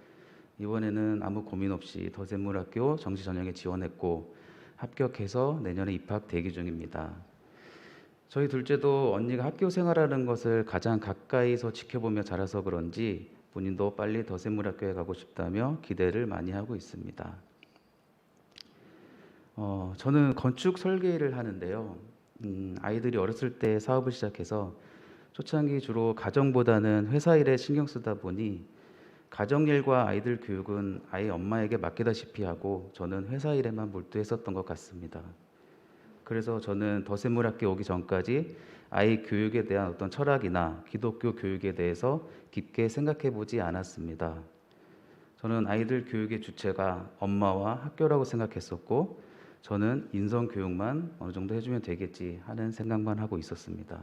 이번에는 아무 고민 없이 더샘물학교 정시 전형에 지원했고 합격해서 내년에 입학 대기 중입니다. 저희 둘째도 언니가 학교 생활하는 것을 가장 가까이서 지켜보며 자라서 그런지 본인도 빨리 더샘물학교에 가고 싶다며 기대를 많이 하고 있습니다. 저는 건축 설계를 하는데요. 아이들이 어렸을 때 사업을 시작해서 초창기 주로 가정보다는 회사 일에 신경 쓰다 보니 가정일과 아이들 교육은 아이 엄마에게 맡기다시피 하고 저는 회사 일에만 몰두했었던 것 같습니다. 그래서 저는 더샘물학교 오기 전까지 아이 교육에 대한 어떤 철학이나 기독교 교육에 대해서 깊게 생각해 보지 않았습니다. 저는 아이들 교육의 주체가 엄마와 학교라고 생각했었고 저는 인성 교육만 어느 정도 해주면 되겠지 하는 생각만 하고 있었습니다.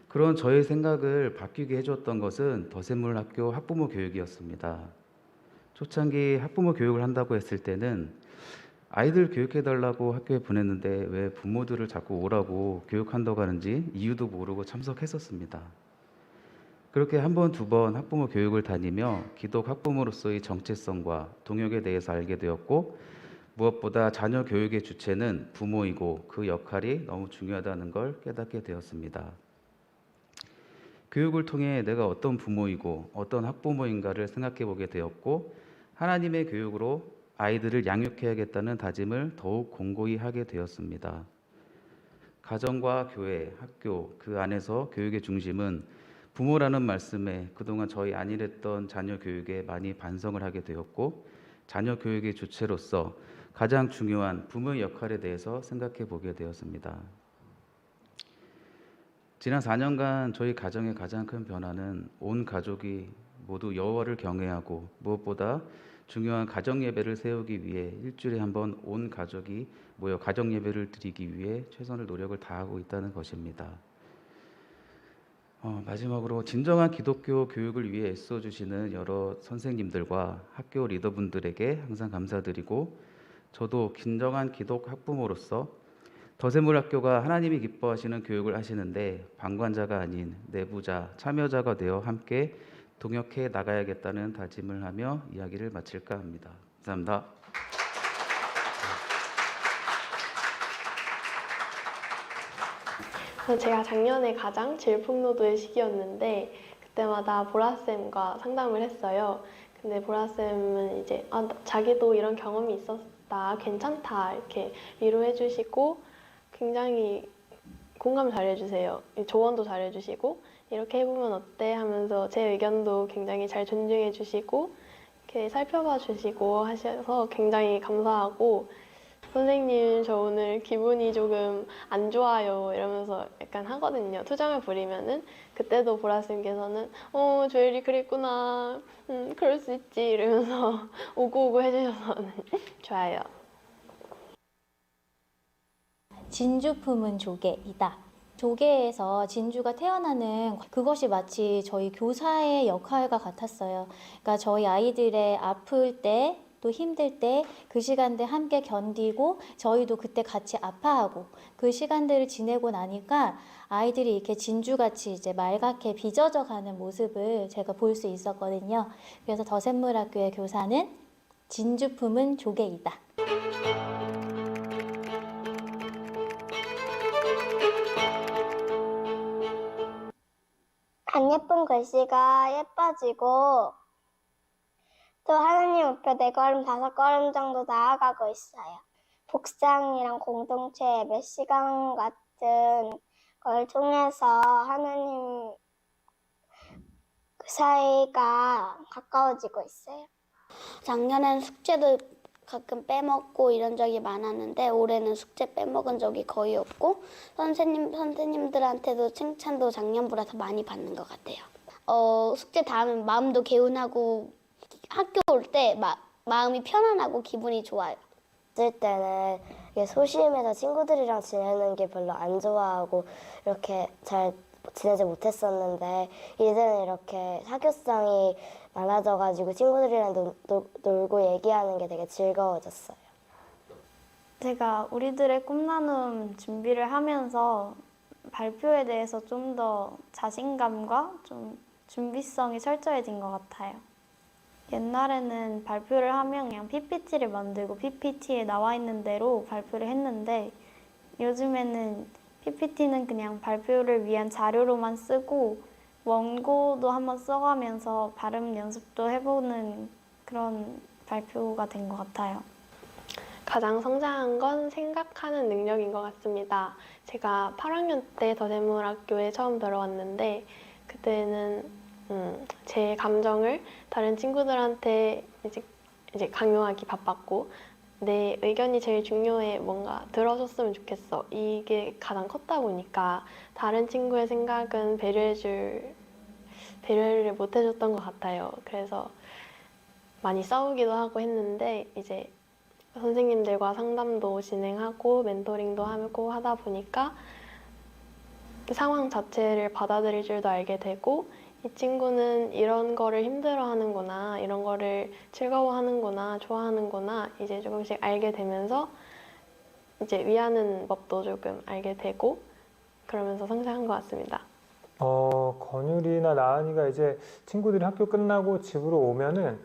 그런 저의 생각을 바뀌게 해줬던 것은 더샘물학교 학부모 교육이었습니다. 초창기 학부모 교육을 한다고 했을 때는 아이들 교육해달라고 학교에 보냈는데 왜 부모들을 자꾸 오라고 교육한다고 하는지 이유도 모르고 참석했었습니다. 그렇게 한 번, 두 번 학부모 교육을 다니며 기독 학부모로서의 정체성과 동역에 대해서 알게 되었고 무엇보다 자녀 교육의 주체는 부모이고 그 역할이 너무 중요하다는 걸 깨닫게 되었습니다. 교육을 통해 내가 어떤 부모이고 어떤 학부모인가를 생각해 보게 되었고 하나님의 교육으로 아이들을 양육해야겠다는 다짐을 더욱 공고히 하게 되었습니다. 가정과 교회, 학교 그 안에서 교육의 중심은 부모라는 말씀에 그동안 저희 안일했던 자녀 교육에 많이 반성을 하게 되었고 자녀 교육의 주체로서 가장 중요한 부모의 역할에 대해서 생각해 보게 되었습니다. 지난 4년간 저희 가정의 가장 큰 변화는 온 가족이 모두 여호와를 경외하고 무엇보다 중요한 가정 예배를 세우기 위해 일주일에 한 번 온 가족이 모여 가정 예배를 드리기 위해 최선을 노력을 다하고 있다는 것입니다. 마지막으로 진정한 기독교 교육을 위해 애써주시는 여러 선생님들과 학교 리더분들에게 항상 감사드리고 저도 진정한 기독 학부모로서 더샘물학교가 하나님이 기뻐하시는 교육을 하시는데 방관자가 아닌 내부자, 참여자가 되어 함께 동역해 나가야겠다는 다짐을 하며 이야기를 마칠까 합니다. 감사합니다. 제가 작년에 가장 질풍노도의 시기였는데 그때마다 보라쌤과 상담을 했어요. 근데 보라쌤은 이제 자기도 이런 경험이 있었다, 괜찮다 이렇게 위로해 주시고 굉장히 공감 잘해주세요. 조언도 잘해주시고 이렇게 해보면 어때 하면서 제 의견도 굉장히 잘 존중해 주시고 이렇게 살펴봐 주시고 하셔서 굉장히 감사하고, 선생님 저 오늘 기분이 조금 안 좋아요 이러면서 약간 하거든요. 투정을 부리면은 그때도 보라쌤께서는 조엘이 그랬구나, 그럴 수 있지 이러면서 오구오구 해주셔서 좋아요. 진주 품은 조개이다. 조개에서 진주가 태어나는 그것이 마치 저희 교사의 역할과 같았어요. 그러니까 저희 아이들의 아플 때, 또 힘들 때 그 시간들 함께 견디고 저희도 그때 같이 아파하고 그 시간들을 지내고 나니까 아이들이 이렇게 진주같이 이제 맑게 빚어져 가는 모습을 제가 볼 수 있었거든요. 그래서 더샘물학교의 교사는 진주 품은 조개이다. 안 예쁜 글씨가 예뻐지고 또 하나님 앞에 4걸음, 5걸음 정도 나아가고 있어요. 복장이랑 공동체 예배 시간 같은 걸 통해서 하나님 그 사이가 가까워지고 있어요. 작년엔 숙제도 가끔 빼먹고 이런 적이 많았는데 올해는 숙제 빼먹은 적이 거의 없고 선생님들한테도 칭찬도 작년보다 더 많이 받는 것 같아요. 숙제 다 하면 마음도 개운하고 학교 올 때 마음이 편안하고 기분이 좋아요. 어릴 때는 소심해서 친구들이랑 지내는 게 별로 안 좋아하고 이렇게 잘 지내지 못했었는데 이제는 이렇게 사교성이 많아져가지고 친구들이랑 놀고 얘기하는 게 되게 즐거워졌어요. 제가 우리들의 꿈나눔 준비를 하면서 발표에 대해서 좀 더 자신감과 좀 준비성이 철저해진 것 같아요. 옛날에는 발표를 하면 그냥 PPT를 만들고 PPT에 나와 있는 대로 발표를 했는데 요즘에는 PPT는 그냥 발표를 위한 자료로만 쓰고 원고도 한번 써가면서 발음 연습도 해보는 그런 발표가 된 것 같아요. 가장 성장한 건 생각하는 능력인 것 같습니다. 제가 8학년 때 더샘물학교에 처음 들어왔는데 그때는 제 감정을 다른 친구들한테 이제 강요하기 바빴고 내 의견이 제일 중요해, 뭔가 들어줬으면 좋겠어, 이게 가장 컸다 보니까 다른 친구의 생각은 배려를 못 해줬던 것 같아요. 그래서 많이 싸우기도 하고 했는데 이제 선생님들과 상담도 진행하고 멘토링도 하고 하다 보니까 상황 자체를 받아들일 줄도 알게 되고 이 친구는 이런 거를 힘들어하는구나, 이런 거를 즐거워하는구나, 좋아하는구나 이제 조금씩 알게 되면서 이제 위하는 법도 조금 알게 되고 그러면서 성장한 것 같습니다. 건율이나 나은이가 이제 친구들이 학교 끝나고 집으로 오면은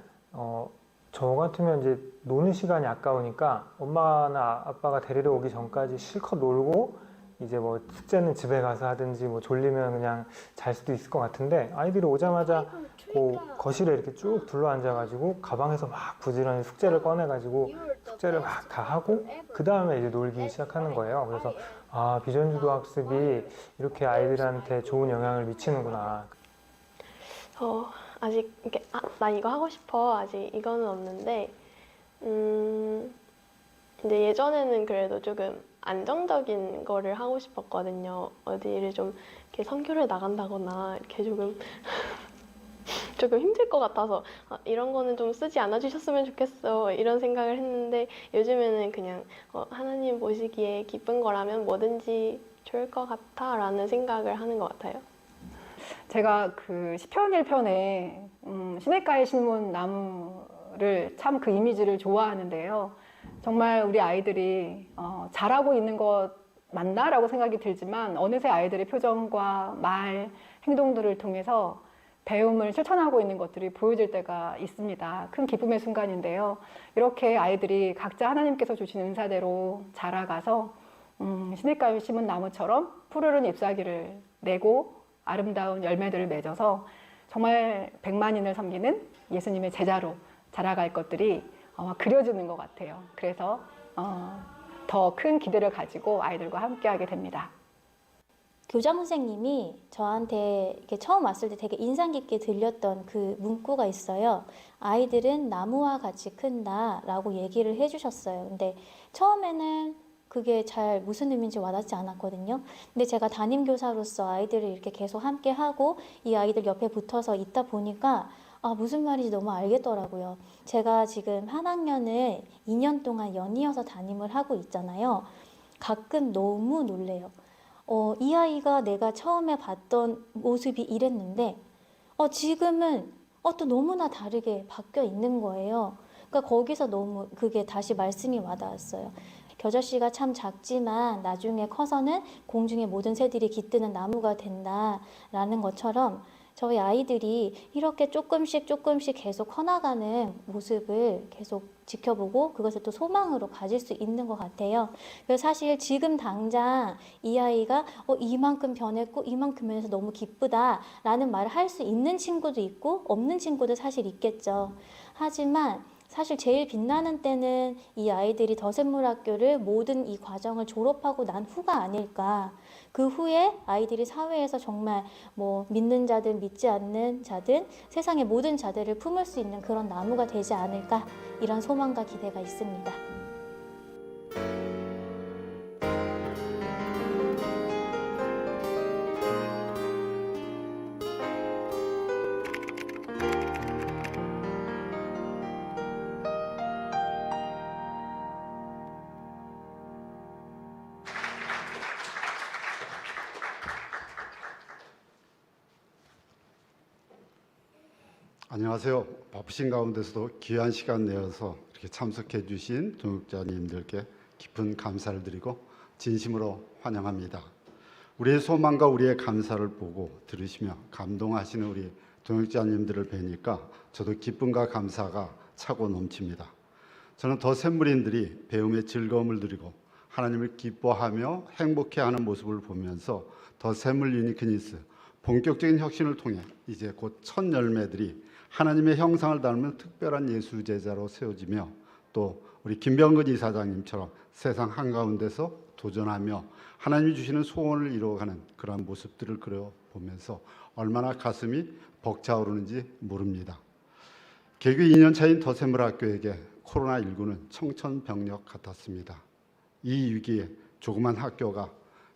저 같으면 이제 노는 시간이 아까우니까 엄마나 아빠가 데리러 오기 전까지 실컷 놀고 이제 뭐 숙제는 집에 가서 하든지 뭐 졸리면 그냥 잘 수도 있을 것 같은데 아이들이 오자마자 그 거실에 이렇게 쭉 둘러앉아가지고 가방에서 막 부지런히 숙제를 꺼내가지고 숙제를 막 다 하고 그 다음에 이제 놀기 시작하는 거예요. 그래서 비전주도 학습이 이렇게 아이들한테 좋은 영향을 미치는구나. 아직 이렇게 나 이거 하고 싶어 아직 이거는 없는데 근데 예전에는 그래도 조금 안정적인 거를 하고 싶었거든요. 어디를 좀 이렇게 선교를 나간다거나 이렇게 조금 힘들 것 같아서 이런 거는 좀 쓰지 않아 주셨으면 좋겠어 이런 생각을 했는데 요즘에는 그냥 하나님 보시기에 기쁜 거라면 뭐든지 좋을 것 같아 라는 생각을 하는 것 같아요. 제가 그 시편 1편에 시냇가의 신문 나무를 참 그 이미지를 좋아하는데요. 정말 우리 아이들이 잘하고 있는 것 맞나라고 생각이 들지만 어느새 아이들의 표정과 말, 행동들을 통해서 배움을 실천하고 있는 것들이 보여질 때가 있습니다. 큰 기쁨의 순간인데요. 이렇게 아이들이 각자 하나님께서 주신 은사대로 자라가서 시냇가에 심은 나무처럼 푸르른 잎사귀를 내고 아름다운 열매들을 맺어서 정말 백만인을 섬기는 예수님의 제자로 자라갈 것들이 그려지는 것 같아요. 그래서 더 큰 기대를 가지고 아이들과 함께하게 됩니다. 교장 선생님이 저한테 이렇게 처음 왔을 때 되게 인상 깊게 들렸던 그 문구가 있어요. 아이들은 나무와 같이 큰다라고 얘기를 해주셨어요. 근데 처음에는 그게 잘 무슨 의미인지 와닿지 않았거든요. 근데 제가 담임교사로서 아이들을 이렇게 계속 함께 하고 이 아이들 옆에 붙어서 있다 보니까 무슨 말인지 너무 알겠더라고요. 제가 지금 한 학년을 2년 동안 연이어서 담임을 하고 있잖아요. 가끔 너무 놀래요. 이 아이가 내가 처음에 봤던 모습이 이랬는데 지금은 또 너무나 다르게 바뀌어 있는 거예요. 그러니까 거기서 너무 그게 다시 말씀이 와닿았어요. 겨자씨가 참 작지만 나중에 커서는 공중의 모든 새들이 깃드는 나무가 된다라는 것처럼 저희 아이들이 이렇게 조금씩 계속 커나가는 모습을 계속 지켜보고 그것을 또 소망으로 가질 수 있는 것 같아요. 그래서 사실 지금 당장 이 아이가 이만큼 변했고 이만큼 변해서 너무 기쁘다라는 말을 할 수 있는 친구도 있고 없는 친구도 사실 있겠죠. 하지만 사실 제일 빛나는 때는 이 아이들이 더샘물학교를 모든 이 과정을 졸업하고 난 후가 아닐까. 그 후에 아이들이 사회에서 정말 믿는 자든 믿지 않는 자든 세상의 모든 자들을 품을 수 있는 그런 나무가 되지 않을까. 이런 소망과 기대가 있습니다. 안녕하세요. 바쁘신 가운데서도 귀한 시간 내어서 이렇게 참석해 주신 동역자님들께 깊은 감사를 드리고 진심으로 환영합니다. 우리의 소망과 우리의 감사를 보고 들으시며 감동하시는 우리 동역자님들을 뵈니까 저도 기쁨과 감사가 차고 넘칩니다. 저는 더 샘물인들이 배움의 즐거움을 누리고 하나님을 기뻐하며 행복해하는 모습을 보면서 더 샘물 유니크니스 본격적인 혁신을 통해 이제 곧 첫 열매들이 하나님의 형상을 닮은 특별한 예수 제자로 세워지며 또 우리 김병근 이사장님처럼 세상 한가운데서 도전하며 하나님이 주시는 소원을 이루어가는 그러한 모습들을 그려보면서 얼마나 가슴이 벅차오르는지 모릅니다. 개교 2년 차인 더샘물학교에게 코로나19는 청천벽력 같았습니다. 이 위기에 조그만 학교가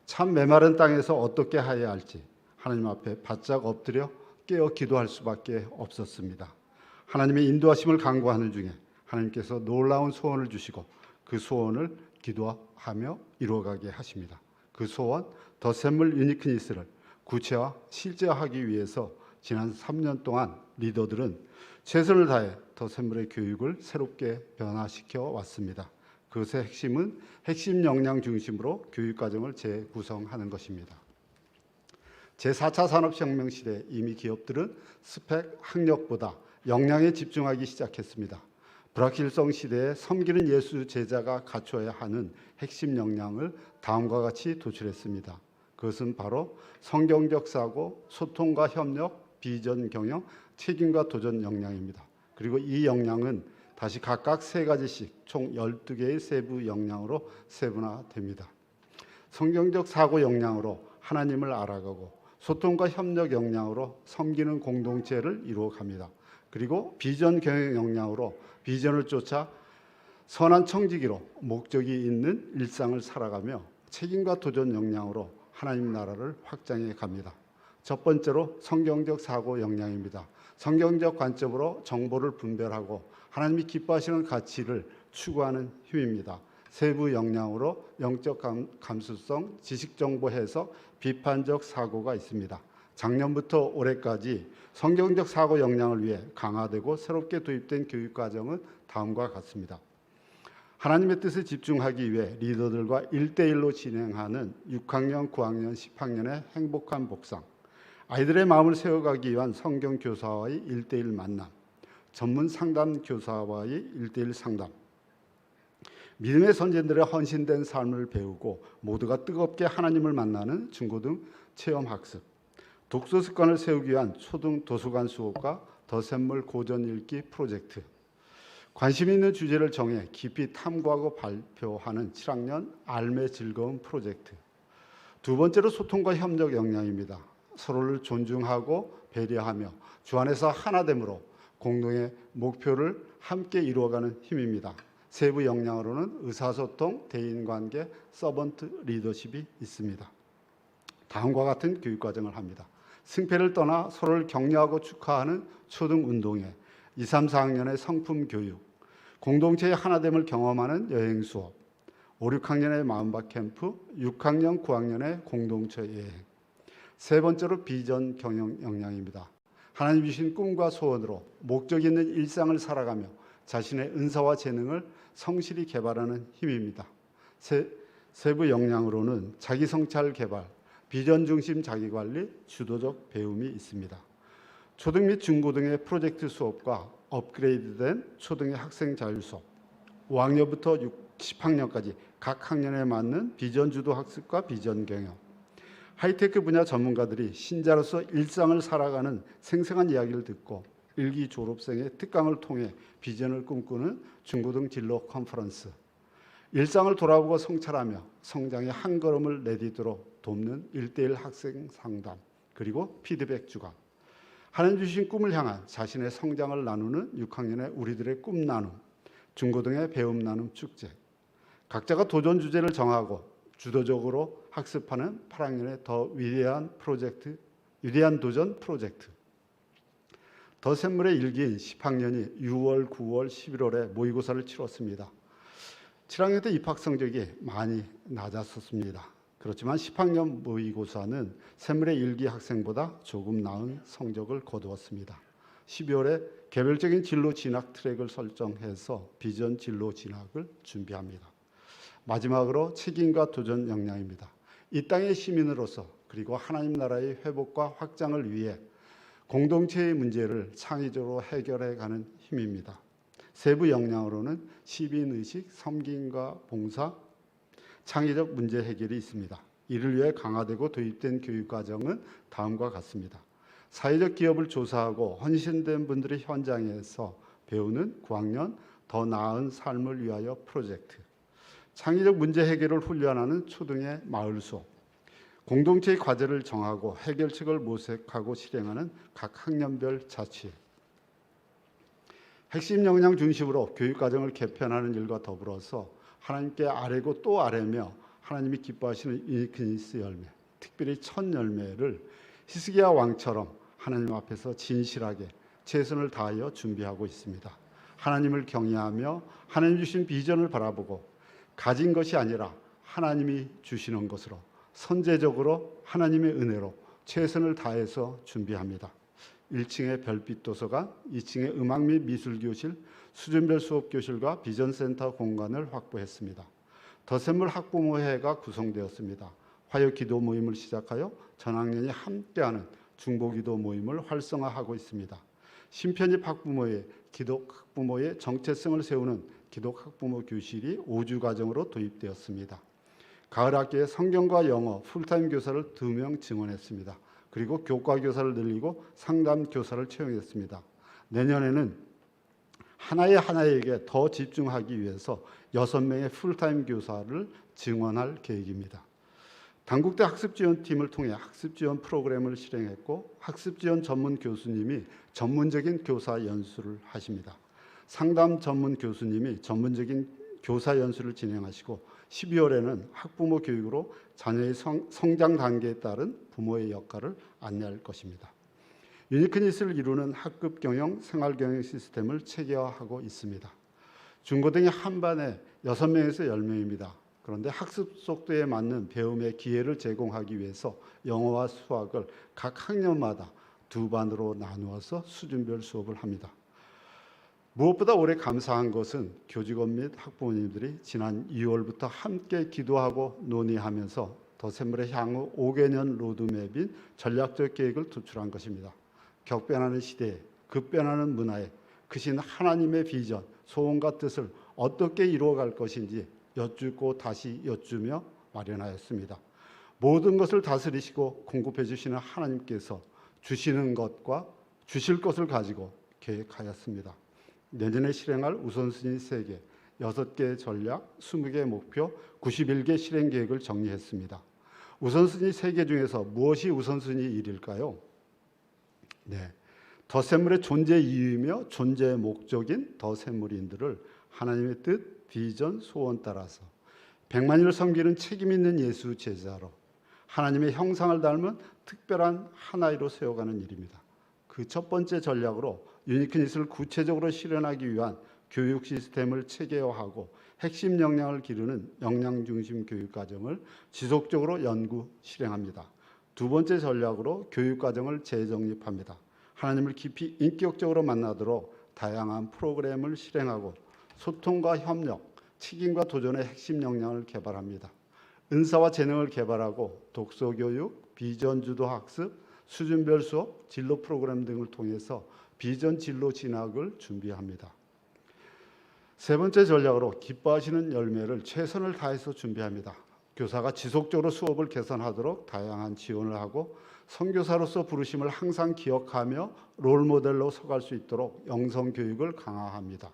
참 메마른 땅에서 어떻게 해야 할지 하나님 앞에 바짝 엎드려 깨어 기도할 수밖에 없었습니다. 하나님의 인도하심을 간구하는 중에 하나님께서 놀라운 소원을 주시고 그 소원을 기도하며 이루어가게 하십니다. 그 소원 더 샘물 유니크니스를 구체화 실제화하기 위해서 지난 3년 동안 리더들은 최선을 다해 더 샘물의 교육을 새롭게 변화시켜 왔습니다. 그것의 핵심은 핵심 역량 중심으로 교육과정을 재구성하는 것입니다. 제4차 산업혁명 시대에 이미 기업들은 스펙, 학력보다 역량에 집중하기 시작했습니다. 불확실성 시대에 섬기는 예수 제자가 갖춰야 하는 핵심 역량을 다음과 같이 도출했습니다. 그것은 바로 성경적 사고, 소통과 협력, 비전 경영, 책임과 도전 역량입니다. 그리고 이 역량은 다시 각각 3가지씩 총 12개의 세부 역량으로 세분화됩니다. 성경적 사고 역량으로 하나님을 알아가고 소통과 협력 역량으로 섬기는 공동체를 이루어갑니다. 그리고 비전 경영 역량으로 비전을 쫓아 선한 청지기로 목적이 있는 일상을 살아가며 책임과 도전 역량으로 하나님 나라를 확장해 갑니다. 첫 번째로 성경적 사고 역량입니다. 성경적 관점으로 정보를 분별하고 하나님이 기뻐하시는 가치를 추구하는 힘입니다. 세부 역량으로 영적 감수성, 지식 정보 해석, 비판적 사고가 있습니다. 작년부터 올해까지 성경적 사고 역량을 위해 강화되고 새롭게 도입된 교육 과정은 다음과 같습니다. 하나님의 뜻에 집중하기 위해 리더들과 1대1로 진행하는 6학년, 9학년, 10학년의 행복한 복상, 아이들의 마음을 세워가기 위한 성경 교사와의 1대1 만남, 전문 상담 교사와의 1대1 상담, 믿음의 선진들의 헌신된 삶을 배우고 모두가 뜨겁게 하나님을 만나는 중고등 체험학습, 독서 습관을 세우기 위한 초등 도서관 수업과 더샘물 고전 읽기 프로젝트, 관심 있는 주제를 정해 깊이 탐구하고 발표하는 7학년 알매 즐거움 프로젝트. 두 번째로 소통과 협력 역량입니다. 서로를 존중하고 배려하며 주 안에서 하나됨으로 공동의 목표를 함께 이루어가는 힘입니다. 세부 역량으로는 의사소통, 대인관계, 서번트 리더십이 있습니다. 다음과 같은 교육과정을 합니다. 승패를 떠나 서로를 격려하고 축하하는 초등운동회, 2, 3, 4학년의 성품교육, 공동체의 하나됨을 경험하는 여행수업, 5, 6학년의 마음밭 캠프, 6학년, 9학년의 공동체 여행. 세 번째로 비전 경영 역량입니다. 하나님 주신 꿈과 소원으로 목적 있는 일상을 살아가며 자신의 은사와 재능을 성실히 개발하는 힘입니다. 세부 역량으로는 자기 성찰 개발, 비전 중심 자기관리, 주도적 배움이 있습니다. 초등 및 중고등의 프로젝트 수업과 업그레이드된 초등의 학생 자율 수업, 5학년부터 10학년까지 각 학년에 맞는 비전 주도 학습과 비전 경영, 하이테크 분야 전문가들이 신자로서 일상을 살아가는 생생한 이야기를 듣고 일기 졸업생의 특강을 통해 비전을 꿈꾸는 중고등 진로 컨퍼런스, 일상을 돌아보고 성찰하며 성장의 한 걸음을 내딛도록 돕는 1대1 학생 상담, 그리고 피드백 주간, 하나님 주신 꿈을 향한 자신의 성장을 나누는 6학년의 우리들의 꿈 나눔, 중고등의 배움 나눔 축제, 각자가 도전 주제를 정하고 주도적으로 학습하는 8학년의 더 위대한 도전 프로젝트, 더 샘물의 일기인 10학년이 6월, 9월, 11월에 모의고사를 치렀습니다. 7학년 때 입학 성적이 많이 낮았었습니다. 그렇지만 10학년 모의고사는 샘물의 일기 학생보다 조금 나은 성적을 거두었습니다. 12월에 개별적인 진로 진학 트랙을 설정해서 비전 진로 진학을 준비합니다. 마지막으로 책임과 도전 역량입니다. 이 땅의 시민으로서 그리고 하나님 나라의 회복과 확장을 위해 공동체의 문제를 창의적으로 해결해가는 힘입니다. 세부 역량으로는 시민의식, 섬김과 봉사, 창의적 문제 해결이 있습니다. 이를 위해 강화되고 도입된 교육과정은 다음과 같습니다. 사회적 기업을 조사하고 헌신된 분들의 현장에서 배우는 9학년 더 나은 삶을 위하여 프로젝트, 창의적 문제 해결을 훈련하는 초등의 마을 수업, 공동체의 과제를 정하고 해결책을 모색하고 실행하는 각 학년별 자치, 핵심 역량 중심으로 교육과정을 개편하는 일과 더불어서 하나님께 아뢰고 또 아뢰며 하나님이 기뻐하시는 유니크니스 열매, 특별히 첫 열매를 히스기야 왕처럼 하나님 앞에서 진실하게 최선을 다하여 준비하고 있습니다. 하나님을 경외하며 하나님 주신 비전을 바라보고 가진 것이 아니라 하나님이 주시는 것으로 선제적으로 하나님의 은혜로 최선을 다해서 준비합니다. 1층에 별빛 도서관, 2층에 음악 및 미술 교실, 수준별 수업 교실과 비전센터 공간을 확보했습니다. 더샘물 학부모회가 구성되었습니다. 화요 기도 모임을 시작하여 전 학년이 함께하는 중보 기도 모임을 활성화하고 있습니다. 신편입 학부모회, 기독 학부모의 정체성을 세우는 기독 학부모 교실이 5주 과정으로 도입되었습니다. 가을 학기에 성경과 영어 풀타임 교사를 2명 증원했습니다. 그리고 교과 교사를 늘리고 상담 교사를 채용했습니다. 내년에는 하나에게 더 집중하기 위해서 6명의 풀타임 교사를 증원할 계획입니다. 단국대 학습지원팀을 통해 학습지원 프로그램을 실행했고 학습지원 전문 교수님이 전문적인 교사 연수를 하십니다. 상담 전문 교수님이 전문적인 교사 연수를 진행하시고 12월에는 학부모 교육으로 자녀의 성장 단계에 따른 부모의 역할을 안내할 것입니다. 유니크니스를 이루는 학급 경영, 생활 경영 시스템을 체계화하고 있습니다. 중고등이 한 반에 6명에서 10명입니다. 그런데 학습 속도에 맞는 배움의 기회를 제공하기 위해서 영어와 수학을 각 학년마다 2반으로 나누어서 수준별 수업을 합니다. 무엇보다 올해 감사한 것은 교직원 및 학부모님들이 지난 2월부터 함께 기도하고 논의하면서 더샘물의 향후 5개년 로드맵인 전략적 계획을 도출한 것입니다. 격변하는 시대에 급변하는 문화에 크신 하나님의 비전, 소원과 뜻을 어떻게 이루어갈 것인지 여쭙고 다시 여쭈며 마련하였습니다. 모든 것을 다스리시고 공급해 주시는 하나님께서 주시는 것과 주실 것을 가지고 계획하였습니다. 내년에 실행할 우선순위 3개, 6개 전략, 20개 목표, 91개 실행 계획을 정리했습니다. 우선순위 3개 중에서 무엇이 우선순위 1일까요? 네, 더샘물의 존재 이유이며 존재 목적인 더샘물인들을 하나님의 뜻, 비전, 소원 따라서 100만인을 섬기는 책임 있는 예수 제자로 하나님의 형상을 닮은 특별한 하나이로 세워가는 일입니다. 그 첫 번째 전략으로 유니크니스를 구체적으로 실현하기 위한 교육 시스템을 체계화하고 핵심 역량을 기르는 역량 중심 교육 과정을 지속적으로 연구 실행합니다. 두 번째 전략으로 교육 과정을 재정립합니다. 하나님을 깊이 인격적으로 만나도록 다양한 프로그램을 실행하고 소통과 협력, 책임과 도전의 핵심 역량을 개발합니다. 은사와 재능을 개발하고 독서 교육, 비전 주도 학습, 수준별 수업, 진로 프로그램 등을 통해서 비전 진로 진학을 준비합니다. 세 번째 전략으로 기뻐하시는 열매를 최선을 다해서 준비합니다. 교사가 지속적으로 수업을 개선하도록 다양한 지원을 하고 선교사로서 부르심을 항상 기억하며 롤모델로 서갈 수 있도록 영성 교육을 강화합니다.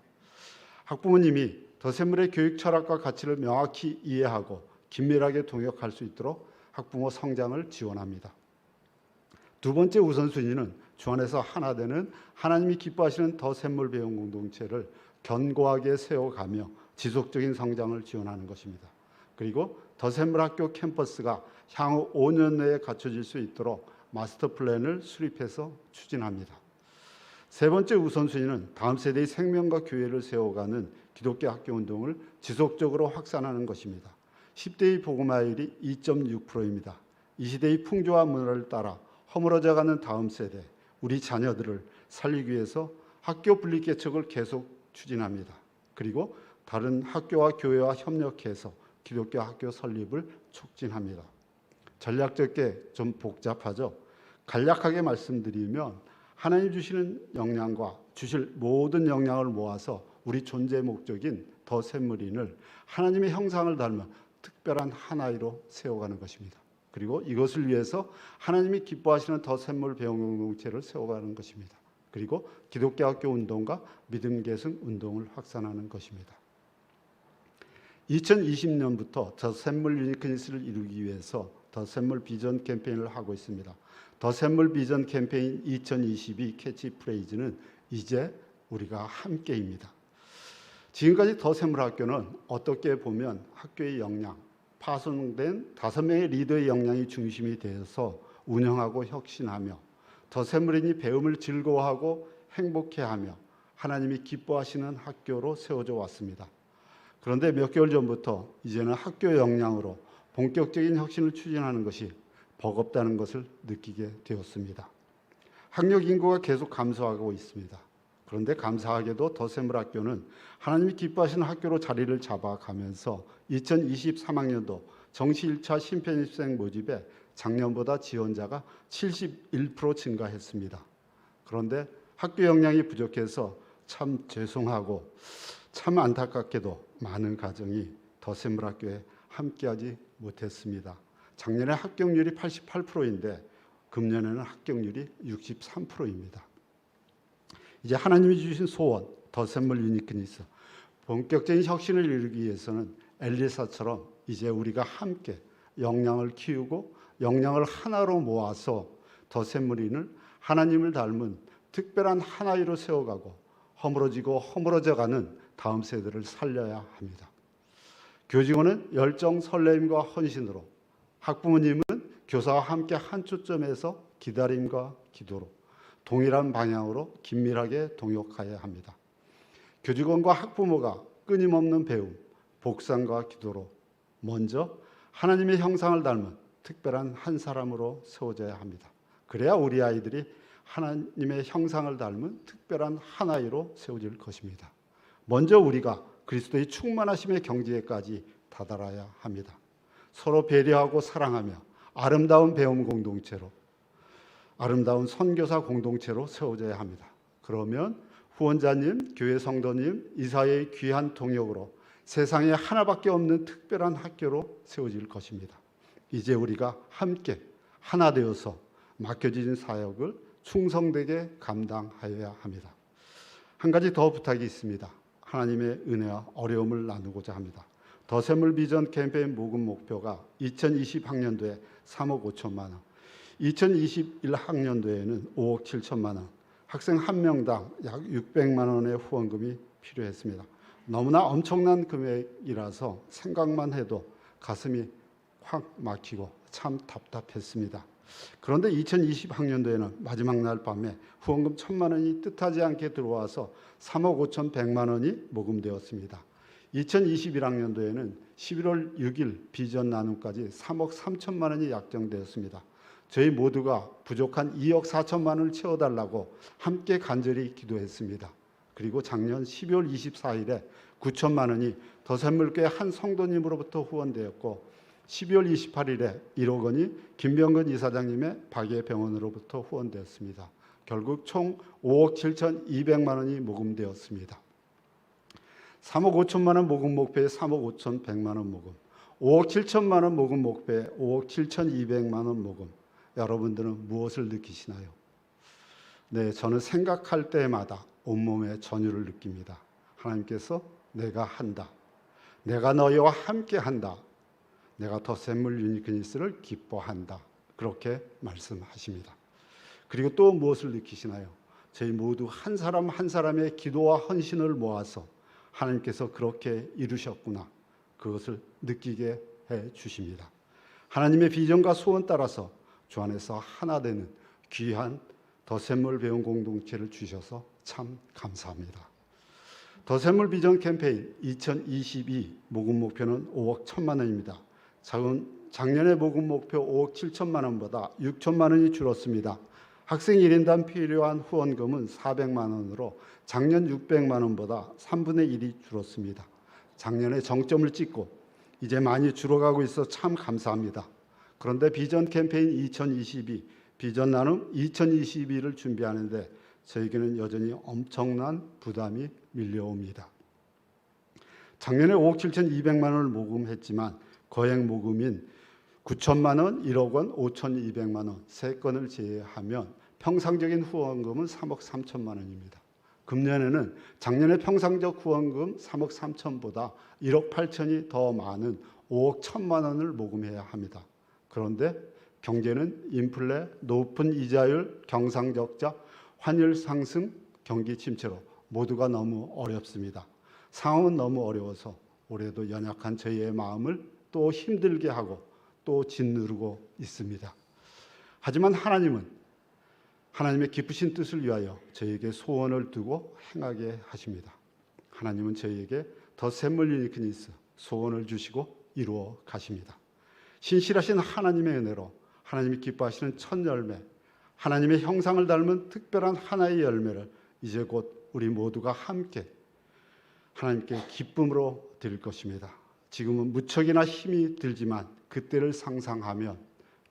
학부모님이 더샘물의 교육 철학과 가치를 명확히 이해하고 긴밀하게 동역할 수 있도록 학부모 성장을 지원합니다. 두 번째 우선순위는 주 안에서 하나 되는 하나님이 기뻐하시는 더샘물 배움 공동체를 견고하게 세워가며 지속적인 성장을 지원하는 것입니다. 그리고 더샘물 학교 캠퍼스가 향후 5년 내에 갖춰질 수 있도록 마스터 플랜을 수립해서 추진합니다. 세 번째 우선순위는 다음 세대의 생명과 교회를 세워가는 기독교 학교 운동을 지속적으로 확산하는 것입니다. 10대의 복음화율이 2.6%입니다. 이 시대의 풍조와 문화를 따라 허물어져가는 다음 세대, 우리 자녀들을 살리기 위해서 학교 분리 개척을 계속 추진합니다. 그리고 다른 학교와 교회와 협력해서 기독교 학교 설립을 촉진합니다. 전략적 게 좀 복잡하죠. 간략하게 말씀드리면 하나님 주시는 역량과 주실 모든 역량을 모아서 우리 존재 목적인 더샘물인을 하나님의 형상을 닮은 특별한 하나이로 세워가는 것입니다. 그리고 이것을 위해서 하나님이 기뻐하시는 더샘물 배움 공동체를 세워가는 것입니다. 그리고 기독교 학교 운동과 믿음 계승 운동을 확산하는 것입니다. 2020년부터 더샘물 유니크니스를 이루기 위해서 더샘물 비전 캠페인을 하고 있습니다. 더샘물 비전 캠페인 2022 캐치프레이즈는 이제 우리가 함께입니다. 지금까지 더샘물 학교는 어떻게 보면 학교의 역량, 파송된 5명의 리더의 역량이 중심이 되어서 운영하고 혁신하며 더샘물인이 배움을 즐거워하고 행복해하며 하나님이 기뻐하시는 학교로 세워져 왔습니다. 그런데 몇 개월 전부터 이제는 학교 역량으로 본격적인 혁신을 추진하는 것이 버겁다는 것을 느끼게 되었습니다. 학력 인구가 계속 감소하고 있습니다. 그런데 감사하게도 더샘물 학교는 하나님이 기뻐하시는 학교로 자리를 잡아가면서 2023학년도 정시 1차 신편입생 모집에 작년보다 지원자가 71% 증가했습니다. 그런데 학교 역량이 부족해서 참 죄송하고 참 안타깝게도 많은 가정이 더샘물 학교에 함께하지 못했습니다. 작년에 합격률이 88%인데 금년에는 합격률이 63%입니다. 이제 하나님이 주신 소원, 더샘물 유니크니스, 본격적인 혁신을 이루기 위해서는 엘리사처럼 이제 우리가 함께 역량을 키우고 역량을 하나로 모아서 더샘물인을 하나님을 닮은 특별한 하나이로 세워가고 허물어지고 허물어져가는 다음 세대를 살려야 합니다. 교직원은 열정, 설렘과 헌신으로, 학부모님은 교사와 함께 한 초점에서 기다림과 기도로 동일한 방향으로 긴밀하게 동역해야 합니다. 교직원과 학부모가 끊임없는 배움, 복상과 기도로 먼저 하나님의 형상을 닮은 특별한 한 사람으로 세워져야 합니다. 그래야 우리 아이들이 하나님의 형상을 닮은 특별한 한 아이로 세워질 것입니다. 먼저 우리가 그리스도의 충만하심의 경지에까지 다다라야 합니다. 서로 배려하고 사랑하며 아름다운 배움 공동체로, 아름다운 선교사 공동체로 세워져야 합니다. 그러면 후원자님, 교회 성도님, 이사회의 귀한 동역으로 세상에 하나밖에 없는 특별한 학교로 세워질 것입니다. 이제 우리가 함께 하나 되어서 맡겨진 사역을 충성되게 감당하여야 합니다. 한 가지 더 부탁이 있습니다. 하나님의 은혜와 어려움을 나누고자 합니다. 더샘물 비전 캠페인 모금 목표가 2020학년도에 3억 5천만 원, 2021학년도에는 5억 7천만 원, 학생 한 명당 약 600만 원의 후원금이 필요했습니다. 너무나 엄청난 금액이라서 생각만 해도 가슴이 확 막히고 참 답답했습니다. 그런데 2020학년도에는 마지막 날 밤에 후원금 1,000만 원이 뜻하지 않게 들어와서 3억 5천 100만 원이 모금되었습니다. 2021학년도에는 11월 6일 비전 나눔까지 3억 3천만 원이 약정되었습니다. 저희 모두가 부족한 2억 4천만 원을 채워달라고 함께 간절히 기도했습니다. 그리고 작년 12월 24일에 9천만 원이 더샘물교회 한 성도님으로부터 후원되었고 12월 28일에 1억 원이 김병근 이사장님의 박예병원으로부터 후원되었습니다. 결국 총 5억 7천2백만 원이 모금되었습니다. 3억 5천만 원 모금 목표에 3억 5천 100만 원 모금, 5억 7천만 원 모금 목표에 5억 7천2백만 원 모금. 여러분들은 무엇을 느끼시나요? 네, 저는 생각할 때마다 온몸에 전율을 느낍니다. 하나님께서 내가 한다, 내가 너희와 함께 한다, 내가 더샘물 유니크니스를 기뻐한다, 그렇게 말씀하십니다. 그리고 또 무엇을 느끼시나요? 저희 모두 한 사람 한 사람의 기도와 헌신을 모아서 하나님께서 그렇게 이루셨구나, 그것을 느끼게 해 주십니다. 하나님의 비전과 소원 따라서 주 안에서 하나 되는 귀한 더샘물 배움 공동체를 주셔서 참 감사합니다. 더샘물 비전 캠페인 2022 모금 목표는 5억 1천만 원입니다. 작년의 모금 목표 5억 7천만 원보다 6천만 원이 줄었습니다. 학생 1인당 필요한 후원금은 400만 원으로 작년 600만 원보다 3분의 1이 줄었습니다. 작년에 정점을 찍고 이제 많이 줄어가고 있어 참 감사합니다. 그런데 비전 캠페인 2022, 비전 나눔 2022를 준비하는데 저에게는 여전히 엄청난 부담이 밀려옵니다. 작년에 5억 7천2백만 원을 모금했지만 거액 모금인 9천만 원, 1억 원, 5,200만 원 세 건을 제외하면 평상적인 후원금은 3억 3천만 원입니다. 금년에는 작년의 평상적 후원금 3억 3천보다 1억 8천이 더 많은 5억 1천만 원을 모금해야 합니다. 그런데 경제는 인플레, 높은 이자율, 경상적자, 환율 상승, 경기 침체로 모두가 너무 어렵습니다. 상황은 너무 어려워서 올해도 연약한 저희의 마음을 또 힘들게 하고 또 짓누르고 있습니다. 하지만 하나님은 하나님의 기쁘신 뜻을 위하여 저희에게 소원을 두고 행하게 하십니다. 하나님은 저희에게 더샘물 유니크니스 소원을 주시고 이루어 가십니다. 신실하신 하나님의 은혜로 하나님이 기뻐하시는 첫 열매, 하나님의 형상을 닮은 특별한 하나의 열매를 이제 곧 우리 모두가 함께 하나님께 기쁨으로 드릴 것입니다. 지금은 무척이나 힘이 들지만 그때를 상상하면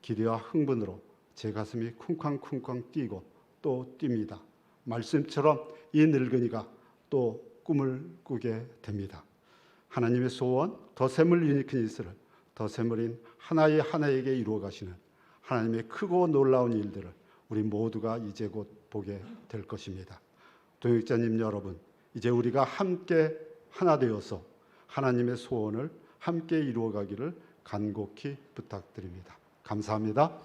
기대와 흥분으로 제 가슴이 쿵쾅쿵쾅 뛰고 또 뜁니다. 말씀처럼 이 늙은이가 또 꿈을 꾸게 됩니다. 하나님의 소원, 더샘물 유니크니스를 더샘물인 하나에게 이루어 가시는 하나님의 크고 놀라운 일들을 우리 모두가 이제 곧 보게 될 것입니다. 동역자님 여러분, 이제 우리가 함께 하나 되어서 하나님의 소원을 함께 이루어 가기를 간곡히 부탁드립니다. 감사합니다.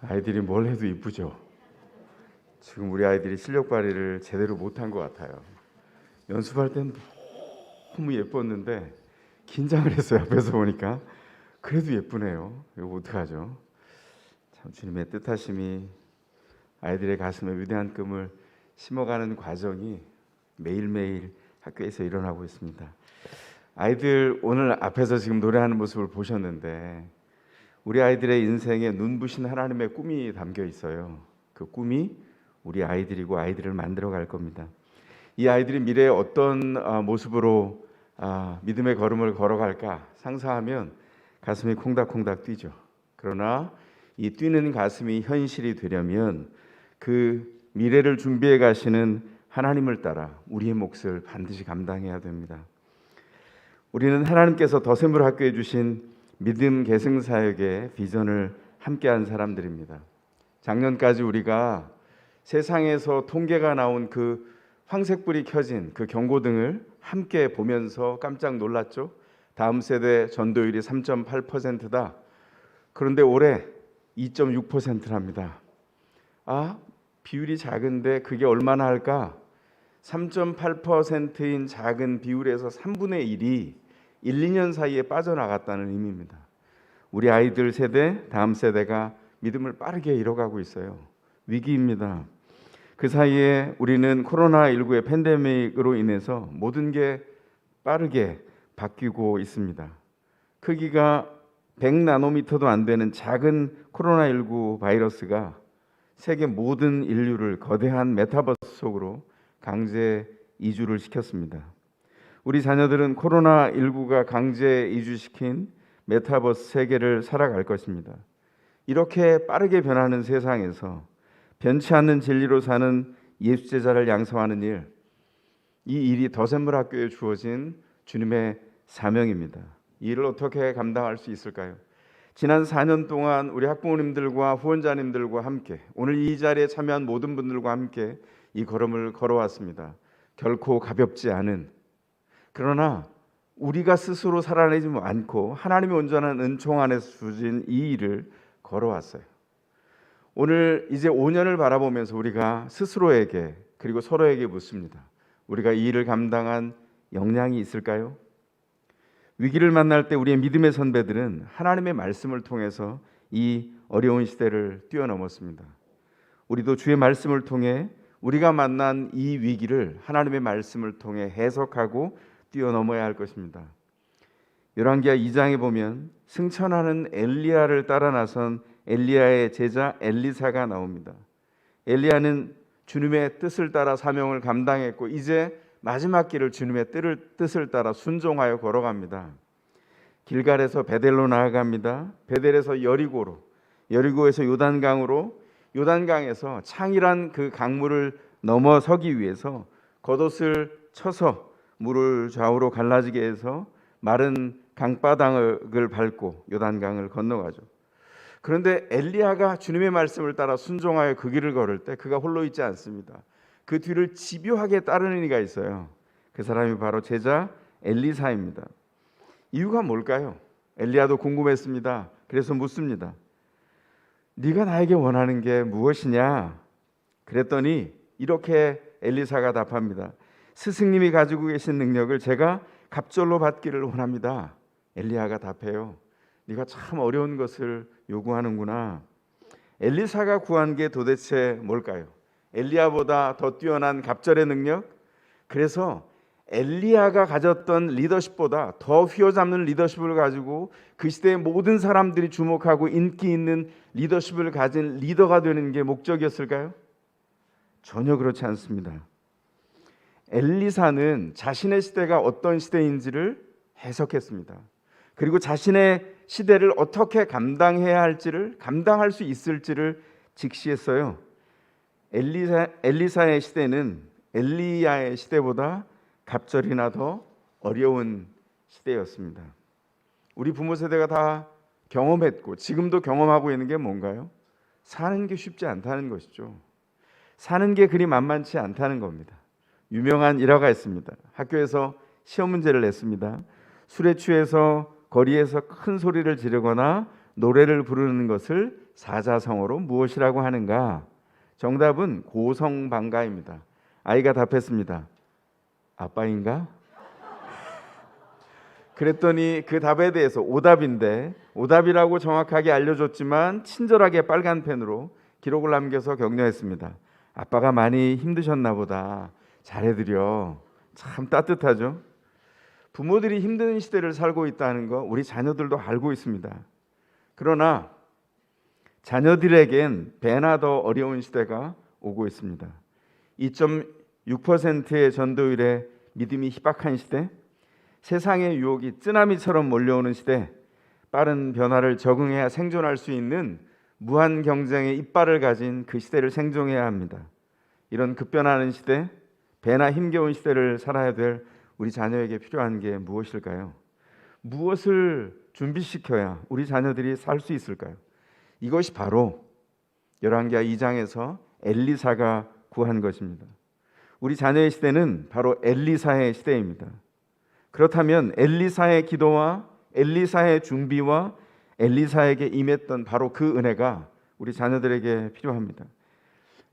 아이들이 뭘 해도 이쁘죠. 지금 우리 아이들이 실력 발휘를 제대로 못한 것 같아요. 연습할 땐 너무 예뻤는데 긴장을 했어요. 앞에서 보니까. 그래도 예쁘네요. 이거 어떡하죠? 참 주님의 뜻하심이 아이들의 가슴에 위대한 꿈을 심어가는 과정이 매일매일 학교에서 일어나고 있습니다. 아이들 오늘 앞에서 지금 노래하는 모습을 보셨는데 우리 아이들의 인생에 눈부신 하나님의 꿈이 담겨 있어요. 그 꿈이 우리 아이들이고 아이들을 만들어 갈 겁니다. 이 아이들이 미래에 어떤 모습으로 믿음의 걸음을 걸어갈까 상상하면 가슴이 콩닥콩닥 뛰죠. 그러나 이 뛰는 가슴이 현실이 되려면 그 미래를 준비해 가시는 하나님을 따라 우리의 몫을 반드시 감당해야 됩니다. 우리는 하나님께서 더샘물 학교에 주신 믿음 계승 사역의 비전을 함께한 사람들입니다. 작년까지 우리가 세상에서 통계가 나온 그 황색불이 켜진 그 경고등을 함께 보면서 깜짝 놀랐죠. 다음 세대 전도율이 3.8%다. 그런데 올해 2.6%랍니다. 비율이 작은데 그게 얼마나 할까? 3.8%인 작은 비율에서 3분의 1이 1, 2년 사이에 빠져나갔다는 의미입니다. 우리 아이들 세대, 다음 세대가 믿음을 빠르게 잃어가고 있어요. 위기입니다. 그 사이에 우리는 코로나19의 팬데믹으로 인해서 모든 게 빠르게 바뀌고 있습니다. 크기가 100나노미터도 안 되는 작은 코로나19 바이러스가 세계 모든 인류를 거대한 메타버스 속으로 강제 이주를 시켰습니다. 우리 자녀들은 코로나19가 강제 이주시킨 메타버스 세계를 살아갈 것입니다. 이렇게 빠르게 변하는 세상에서 변치 않는 진리로 사는 예수 제자를 양성하는 일, 이 일이 더샘물 학교에 주어진 주님의 사명입니다. 이 일을 어떻게 감당할 수 있을까요? 지난 4년 동안 우리 학부모님들과 후원자님들과 함께 오늘 이 자리에 참여한 모든 분들과 함께 이 걸음을 걸어왔습니다. 결코 가볍지 않은, 그러나 우리가 스스로 살아내지 않고 하나님의 온전한 은총 안에서 주신 이 일을 걸어왔어요. 오늘 이제 5년을 바라보면서 우리가 스스로에게 그리고 서로에게 묻습니다. 우리가 이 일을 감당한 역량이 있을까요? 위기를 만날 때 우리의 믿음의 선배들은 하나님의 말씀을 통해서 이 어려운 시대를 뛰어넘었습니다. 우리도 주의 말씀을 통해 우리가 만난 이 위기를 하나님의 말씀을 통해 해석하고 뛰어넘어야 할 것입니다. 열왕기하 2장에 보면 승천하는 엘리야를 따라 나선 엘리야의 제자 엘리사가 나옵니다. 엘리야는 주님의 뜻을 따라 사명을 감당했고 이제 마지막 길을 주님의 뜻을 따라 순종하여 걸어갑니다. 길갈에서 베델로 나아갑니다. 베델에서 여리고로, 여리고에서 요단강으로, 요단강에서 창이란 그 강물을 넘어서기 위해서 겉옷을 쳐서 물을 좌우로 갈라지게 해서 마른 강바닥을 밟고 요단강을 건너가죠. 그런데 엘리야가 주님의 말씀을 따라 순종하여 그 길을 걸을 때 그가 홀로 있지 않습니다. 그 뒤를 집요하게 따르는 이가 있어요. 그 사람이 바로 제자 엘리사입니다. 이유가 뭘까요? 엘리야도 궁금했습니다. 그래서 묻습니다. 네가 나에게 원하는 게 무엇이냐? 그랬더니 이렇게 엘리사가 답합니다. 스승님이 가지고 계신 능력을 제가 갑절로 받기를 원합니다. 엘리야가 답해요. 네가 참 어려운 것을 요구하는구나. 엘리사가 구한 게 도대체 뭘까요? 엘리야보다 더 뛰어난 갑절의 능력? 그래서 엘리야가 가졌던 리더십보다 더 휘어잡는 리더십을 가지고 그 시대의 모든 사람들이 주목하고 인기 있는 리더십을 가진 리더가 되는 게 목적이었을까요? 전혀 그렇지 않습니다. 엘리사는 자신의 시대가 어떤 시대인지를 해석했습니다. 그리고 자신의 시대를 어떻게 감당해야 할지를, 감당할 수 있을지를 직시했어요. 엘리사의 시대는 엘리야의 시대보다 갑절이나 더 어려운 시대였습니다. 우리 부모 세대가 다 경험했고 지금도 경험하고 있는 게 뭔가요? 사는 게 쉽지 않다는 것이죠. 사는 게 그리 만만치 않다는 겁니다. 유명한 일화가 있습니다. 학교에서 시험 문제를 냈습니다. 술에 취해서 거리에서 큰 소리를 지르거나 노래를 부르는 것을 사자성어로 무엇이라고 하는가? 정답은 고성방가입니다. 아이가 답했습니다. 아빠인가? 그랬더니 그 답에 대해서 오답인데 오답이라고 정확하게 알려줬지만 친절하게 빨간 펜으로 기록을 남겨서 격려했습니다. 아빠가 많이 힘드셨나 보다. 잘해드려. 참 따뜻하죠. 부모들이 힘든 시대를 살고 있다는 거 우리 자녀들도 알고 있습니다. 그러나 자녀들에겐 배나 더 어려운 시대가 오고 있습니다. 2.6%의 전도율에 믿음이 희박한 시대, 세상의 유혹이 쓰나미처럼 몰려오는 시대, 빠른 변화를 적응해야 생존할 수 있는 무한 경쟁의 이빨을 가진 그 시대를 생존해야 합니다. 이런 급변하는 시대, 배나 힘겨운 시대를 살아야 될 우리 자녀에게 필요한 게 무엇일까요? 무엇을 준비시켜야 우리 자녀들이 살 수 있을까요? 이것이 바로 열왕기하 2장에서 엘리사가 구한 것입니다. 우리 자녀의 시대는 바로 엘리사의 시대입니다. 그렇다면 엘리사의 기도와 엘리사의 준비와 엘리사에게 임했던 바로 그 은혜가 우리 자녀들에게 필요합니다.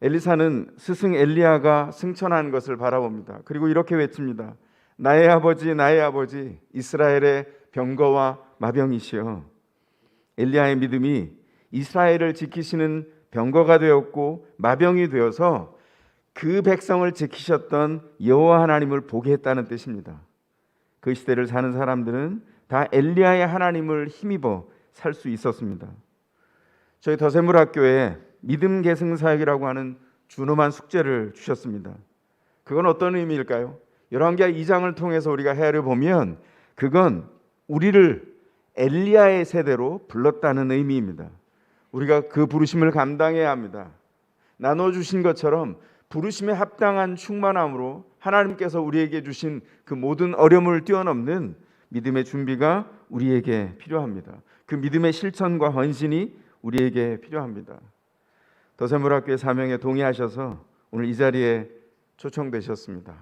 엘리사는 스승 엘리야가 승천한 것을 바라봅니다. 그리고 이렇게 외칩니다. 나의 아버지, 나의 아버지, 이스라엘의 병거와 마병이시여. 엘리야의 믿음이 이스라엘을 지키시는 병거가 되었고 마병이 되어서 그 백성을 지키셨던 여호와 하나님을 보게 했다는 뜻입니다. 그 시대를 사는 사람들은 다 엘리야의 하나님을 힘입어 살 수 있었습니다. 저희 더샘물학교에 믿음 계승 사역이라고 하는 준엄한 숙제를 주셨습니다. 그건 어떤 의미일까요? 열왕기하 2장을 통해서 우리가 헤아려 보면 그건 우리를 엘리야의 세대로 불렀다는 의미입니다. 우리가 그 부르심을 감당해야 합니다. 나눠주신 것처럼 부르심에 합당한 충만함으로 하나님께서 우리에게 주신 그 모든 어려움을 뛰어넘는 믿음의 준비가 우리에게 필요합니다. 그 믿음의 실천과 헌신이 우리에게 필요합니다. 더샘물학교의 사명에 동의하셔서 오늘 이 자리에 초청되셨습니다.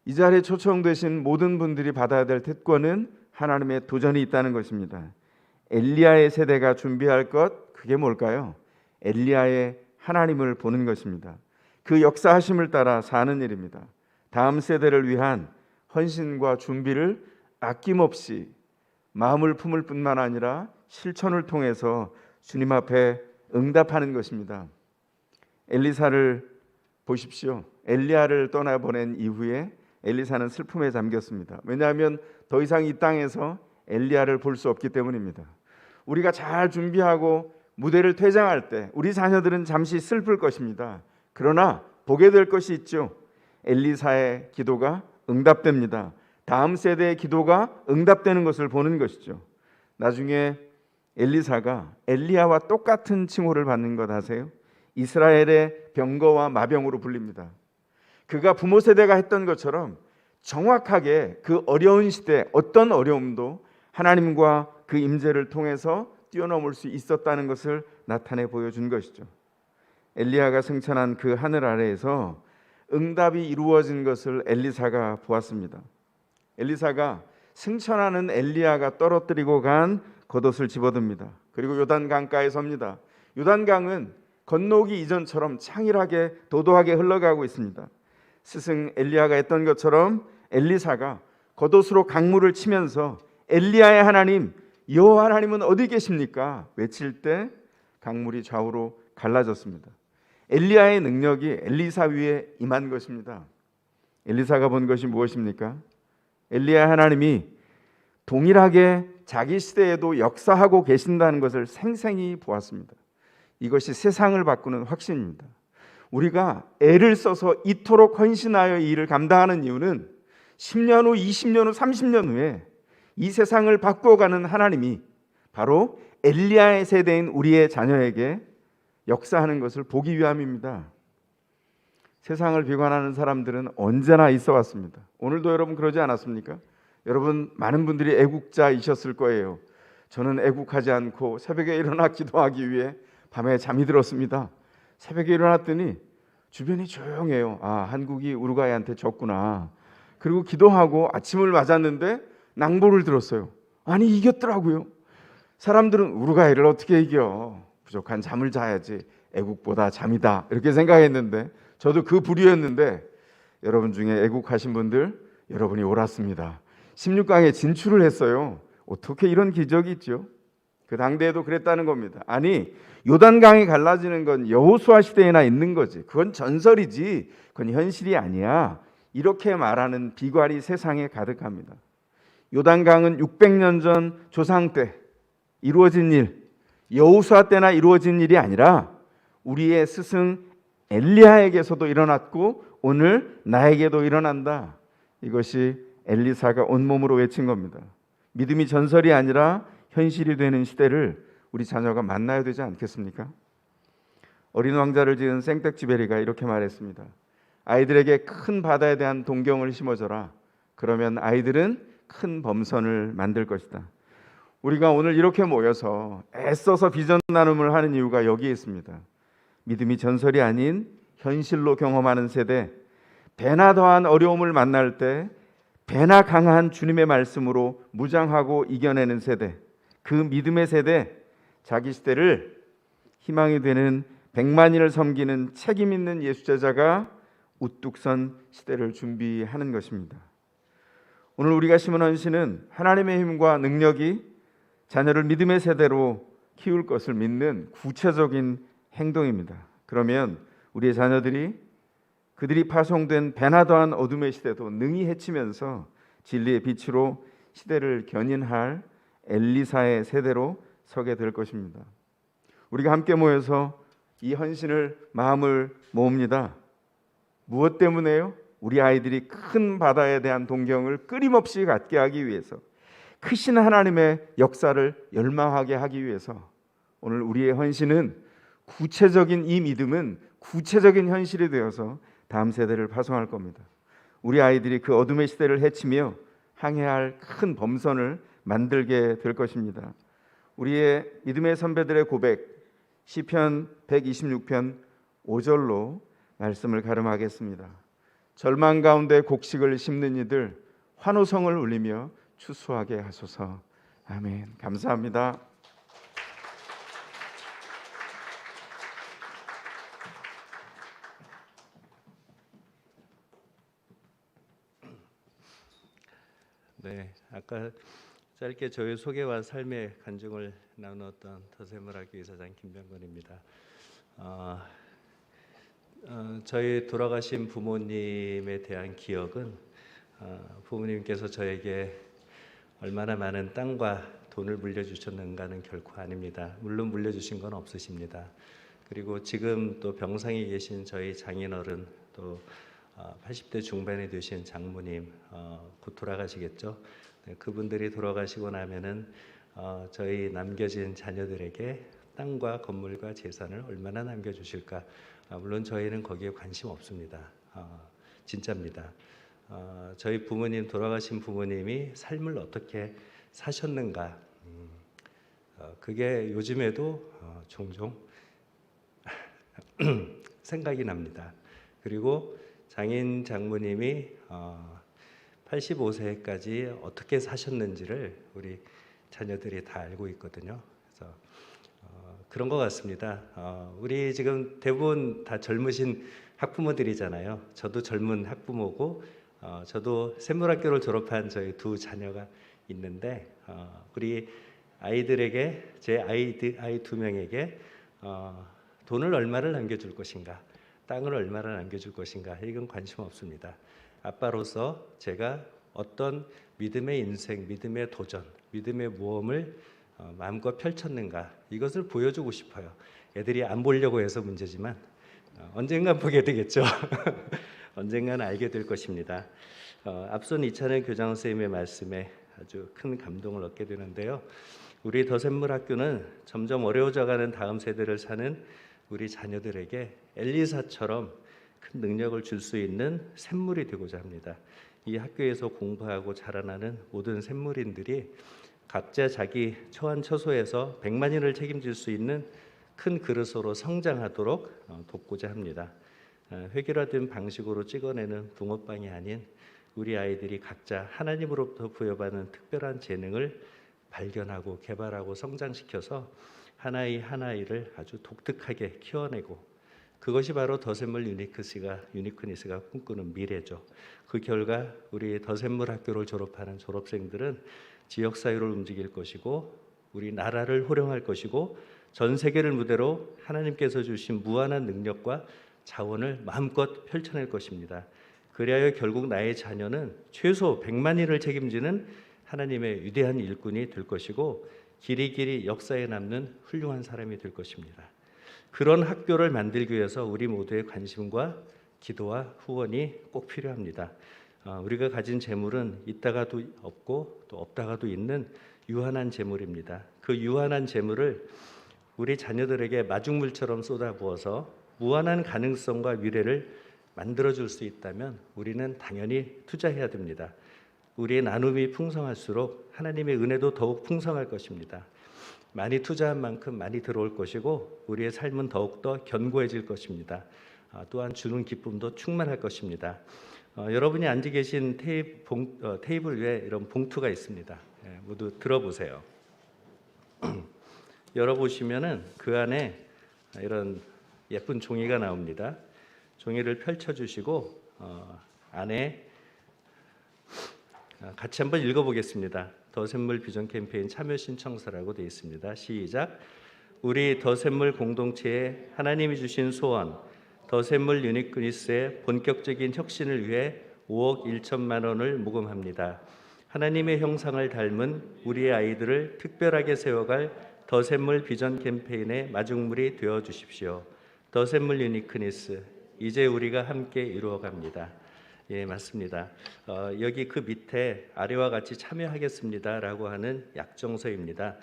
이 자리에 초청되신 모든 분들이 받아야 될 특권은 하나님의 도전이 있다는 것입니다. 엘리야의 세대가 준비할 것, 그게 뭘까요? 엘리야의 하나님을 보는 것입니다. 그 역사하심을 따라 사는 일입니다. 다음 세대를 위한 헌신과 준비를 아낌없이 마음을 품을 뿐만 아니라 실천을 통해서 주님 앞에 응답하는 것입니다. 엘리사를 보십시오. 엘리야를 떠나보낸 이후에 엘리사는 슬픔에 잠겼습니다. 왜냐하면 더 이상 이 땅에서 엘리야를 볼 수 없기 때문입니다. 우리가 잘 준비하고 무대를 퇴장할 때 우리 자녀들은 잠시 슬플 것입니다. 그러나 보게 될 것이 있죠. 엘리사의 기도가 응답됩니다. 다음 세대의 기도가 응답되는 것을 보는 것이죠. 나중에 엘리사가 엘리야와 똑같은 칭호를 받는 것 아세요? 이스라엘의 병거와 마병으로 불립니다. 그가 부모 세대가 했던 것처럼 정확하게 그 어려운 시대 어떤 어려움도 하나님과 그 임재를 통해서 뛰어넘을 수 있었다는 것을 나타내 보여준 것이죠. 엘리야가 승천한 그 하늘 아래에서 응답이 이루어진 것을 엘리사가 보았습니다. 엘리사가 승천하는 엘리야가 떨어뜨리고 간 겉옷을 집어듭니다. 그리고 요단강가에 섭니다. 요단강은 건너기 이전처럼 창일하게 도도하게 흘러가고 있습니다. 스승 엘리야가 했던 것처럼 엘리사가 겉옷으로 강물을 치면서 엘리야의 하나님, 여호와 하나님은 어디 계십니까? 외칠 때 강물이 좌우로 갈라졌습니다. 엘리야의 능력이 엘리사 위에 임한 것입니다. 엘리사가 본 것이 무엇입니까? 엘리야 하나님이 동일하게 자기 시대에도 역사하고 계신다는 것을 생생히 보았습니다. 이것이 세상을 바꾸는 확신입니다. 우리가 애를 써서 이토록 헌신하여 이 일을 감당하는 이유는 10년 후, 20년 후, 30년 후에 이 세상을 바꾸어가는 하나님이 바로 엘리야의 세대인 우리의 자녀에게 역사하는 것을 보기 위함입니다. 세상을 비관하는 사람들은 언제나 있어 왔습니다. 오늘도 여러분 그러지 않았습니까? 여러분 많은 분들이 애국자이셨을 거예요. 저는 애국하지 않고 새벽에 일어나 기도하기 위해 밤에 잠이 들었습니다. 새벽에 일어났더니 주변이 조용해요. 아, 한국이 우루과이한테 졌구나. 그리고 기도하고 아침을 맞았는데 낭보를 들었어요. 아니, 이겼더라고요. 사람들은 우루과이를 어떻게 이겨? 부족한 잠을 자야지. 애국보다 잠이다. 이렇게 생각했는데 저도 그 부류였는데 여러분 중에 애국하신 분들 여러분이 옳았습니다. 16강에 진출을 했어요. 어떻게 이런 기적이 있죠? 그 당대에도 그랬다는 겁니다. 아니 요단강이 갈라지는 건 여호수아 시대에나 있는 거지. 그건 전설이지. 그건 현실이 아니야. 이렇게 말하는 비관이 세상에 가득합니다. 요단강은 600년 전 조상 때 이루어진 일, 여호수아 때나 이루어진 일이 아니라 우리의 스승 엘리야에게서도 일어났고 오늘 나에게도 일어난다. 이것이 엘리사가 온몸으로 외친 겁니다. 믿음이 전설이 아니라 현실이 되는 시대를 우리 자녀가 만나야 되지 않겠습니까? 어린 왕자를 지은 생텍쥐베리가 이렇게 말했습니다. 아이들에게 큰 바다에 대한 동경을 심어줘라. 그러면 아이들은 큰 범선을 만들 것이다. 우리가 오늘 이렇게 모여서 애써서 비전 나눔을 하는 이유가 여기에 있습니다. 믿음이 전설이 아닌 현실로 경험하는 세대, 배나 더한 어려움을 만날 때 배나 강한 주님의 말씀으로 무장하고 이겨내는 세대, 그 믿음의 세대, 자기 시대를 희망이 되는 100만인을 섬기는 책임 있는 예수제자가 우뚝 선 시대를 준비하는 것입니다. 오늘 우리가 심은 헌신은 하나님의 힘과 능력이 자녀를 믿음의 세대로 키울 것을 믿는 구체적인 행동입니다. 그러면 우리의 자녀들이 그들이 파송된 배나 더한 어둠의 시대도 능히 헤치면서 진리의 빛으로 시대를 견인할 엘리사의 세대로 서게 될 것입니다. 우리가 함께 모여서 이 헌신을 마음을 모읍니다. 무엇 때문에요? 우리 아이들이 큰 바다에 대한 동경을 끊임없이 갖게 하기 위해서, 크신 하나님의 역사를 열망하게 하기 위해서 오늘 우리의 헌신은 구체적인 이 믿음은 구체적인 현실이 되어서 다음 세대를 파송할 겁니다. 우리 아이들이 그 어둠의 시대를 헤치며 항해할 큰 범선을 만들게 될 것입니다. 우리의 믿음의 선배들의 고백 시편 126편 5절로 말씀을 가름하겠습니다. 절망 가운데 곡식을 심는 이들 환호성을 울리며 추수하게 하소서. 아멘. 감사합니다. 네, 아까 짧게 저희 소개와 삶의 간증을 나누었던 더세물학교 이사장 김병건입니다. 저희 돌아가신 부모님에 대한 기억은 부모님께서 저에게 얼마나 많은 땅과 돈을 물려주셨는가는 결코 아닙니다. 물론 물려주신 건 없으십니다. 그리고 지금 또 병상에 계신 저희 장인어른 또 80대 중반이 되신 장모님 곧 돌아가시겠죠. 네, 그분들이 돌아가시고 나면은 저희 남겨진 자녀들에게 땅과 건물과 재산을 얼마나 남겨주실까. 물론 저희는 거기에 관심 없습니다. 진짜입니다. 저희 부모님, 돌아가신 부모님이 삶을 어떻게 사셨는가, 그게 요즘에도 종종 생각이 납니다. 그리고 장인 장모님이 85세까지 어떻게 사셨는지를 우리 자녀들이 다 알고 있거든요. 그래서 그런 것 같습니다. 우리 지금 대부분 다 젊으신 학부모들이잖아요. 저도 젊은 학부모고 저도 샘물학교를 졸업한 저희 두 자녀가 있는데 우리 아이들에게, 제 아이 두 명에게 돈을 얼마를 남겨줄 것인가, 땅을 얼마나 남겨줄 것인가, 이건 관심 없습니다. 아빠로서 제가 어떤 믿음의 인생, 믿음의 도전, 믿음의 모험을 마음껏 펼쳤는가, 이것을 보여주고 싶어요. 애들이 안 보려고 해서 문제지만 언젠간 보게 되겠죠. 언젠간 알게 될 것입니다. 앞선 이찬현 교장 선생님의 말씀에 아주 큰 감동을 얻게 되는데요. 우리 더샘물학교는 점점 어려워져가는 다음 세대를 사는 우리 자녀들에게 엘리사처럼 큰 능력을 줄 수 있는 샘물이 되고자 합니다. 이 학교에서 공부하고 자라나는 모든 샘물인들이 각자 자기 처한 처소에서 100만인을 책임질 수 있는 큰 그릇으로 성장하도록 돕고자 합니다. 획일화된 방식으로 찍어내는 붕어빵이 아닌 우리 아이들이 각자 하나님으로부터 부여받은 특별한 재능을 발견하고 개발하고 성장시켜서 하나의 하나이를 아주 독특하게 키워내고, 그것이 바로 더샘물 유니크니스가 꿈꾸는 미래죠. 그 결과 우리 더샘물 학교를 졸업하는 졸업생들은 지역사회를 움직일 것이고 우리 나라를 호령할 것이고 전 세계를 무대로 하나님께서 주신 무한한 능력과 자원을 마음껏 펼쳐낼 것입니다. 그리하여 결국 나의 자녀는 최소 100만인을 책임지는 하나님의 위대한 일꾼이 될 것이고 길이길이 역사에 남는 훌륭한 사람이 될 것입니다. 그런 학교를 만들기 위해서 우리 모두의 관심과 기도와 후원이 꼭 필요합니다. 우리가 가진 재물은 있다가도 없고 또 없다가도 있는 유한한 재물입니다. 그 유한한 재물을 우리 자녀들에게 마중물처럼 쏟아부어서 무한한 가능성과 미래를 만들어줄 수 있다면 우리는 당연히 투자해야 됩니다. 우리의 나눔이 풍성할수록 하나님의 은혜도 더욱 풍성할 것입니다. 많이 투자한 만큼 많이 들어올 것이고 우리의 삶은 더욱더 견고해질 것입니다. 또한 주는 기쁨도 충만할 것입니다. 여러분이 앉아 계신 테이블 위에 이런 봉투가 있습니다. 모두 들어보세요. 열어보시면은 그 안에 이런 예쁜 종이가 나옵니다. 종이를 펼쳐주시고 안에 같이 한번 읽어보겠습니다. 더샘물 비전 캠페인 참여 신청서라고 되어 있습니다. 시작. 우리 더샘물 공동체에 하나님이 주신 소원, 더샘물 유니크니스의 본격적인 혁신을 위해 5억 1천만 원을 모금합니다. 하나님의 형상을 닮은 우리의 아이들을 특별하게 세워갈 더샘물 비전 캠페인의 마중물이 되어 주십시오. 더샘물 유니크니스, 이제 우리가 함께 이루어갑니다. 예, 맞습니다. 여기 그 밑에 아래와 같이 참여하겠습니다라고 하는 약정서입니다.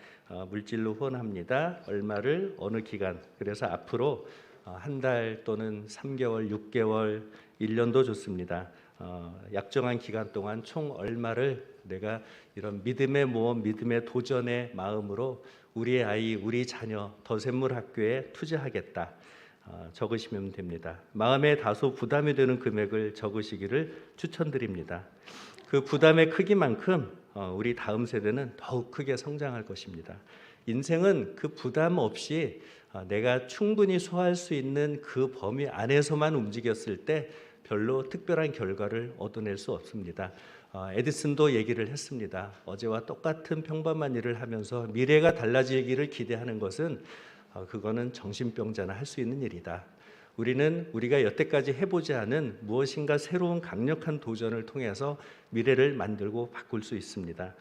물질로 후원합니다. 얼마를 어느 기간. 그래서 앞으로 한 달 또는 3개월, 6개월, 1년도 좋습니다. 약정한 기간 동안 총 얼마를 내가 이런 믿음의 모험, 믿음의 도전의 마음으로 우리의 아이, 우리 자녀 더샘물 학교에 투자하겠다. 적으시면 됩니다. 마음에 다소 부담이 되는 금액을 적으시기를 추천드립니다. 그 부담의 크기만큼 우리 다음 세대는 더욱 크게 성장할 것입니다. 인생은 그 부담 없이 내가 충분히 소화할 수 있는 그 범위 안에서만 움직였을 때 별로 특별한 결과를 얻어낼 수 없습니다. 에디슨도 얘기를 했습니다. 어제와 똑같은 평범한 일을 하면서 미래가 달라지기를 기대하는 것은 그거는 정신병자나 할 수 있는 일이다. 우리는 우리가 여태까지 해보지 않은 무엇인가 새로운 강력한 도전을 통해서 미래를 만들고 바꿀 수 있습니다.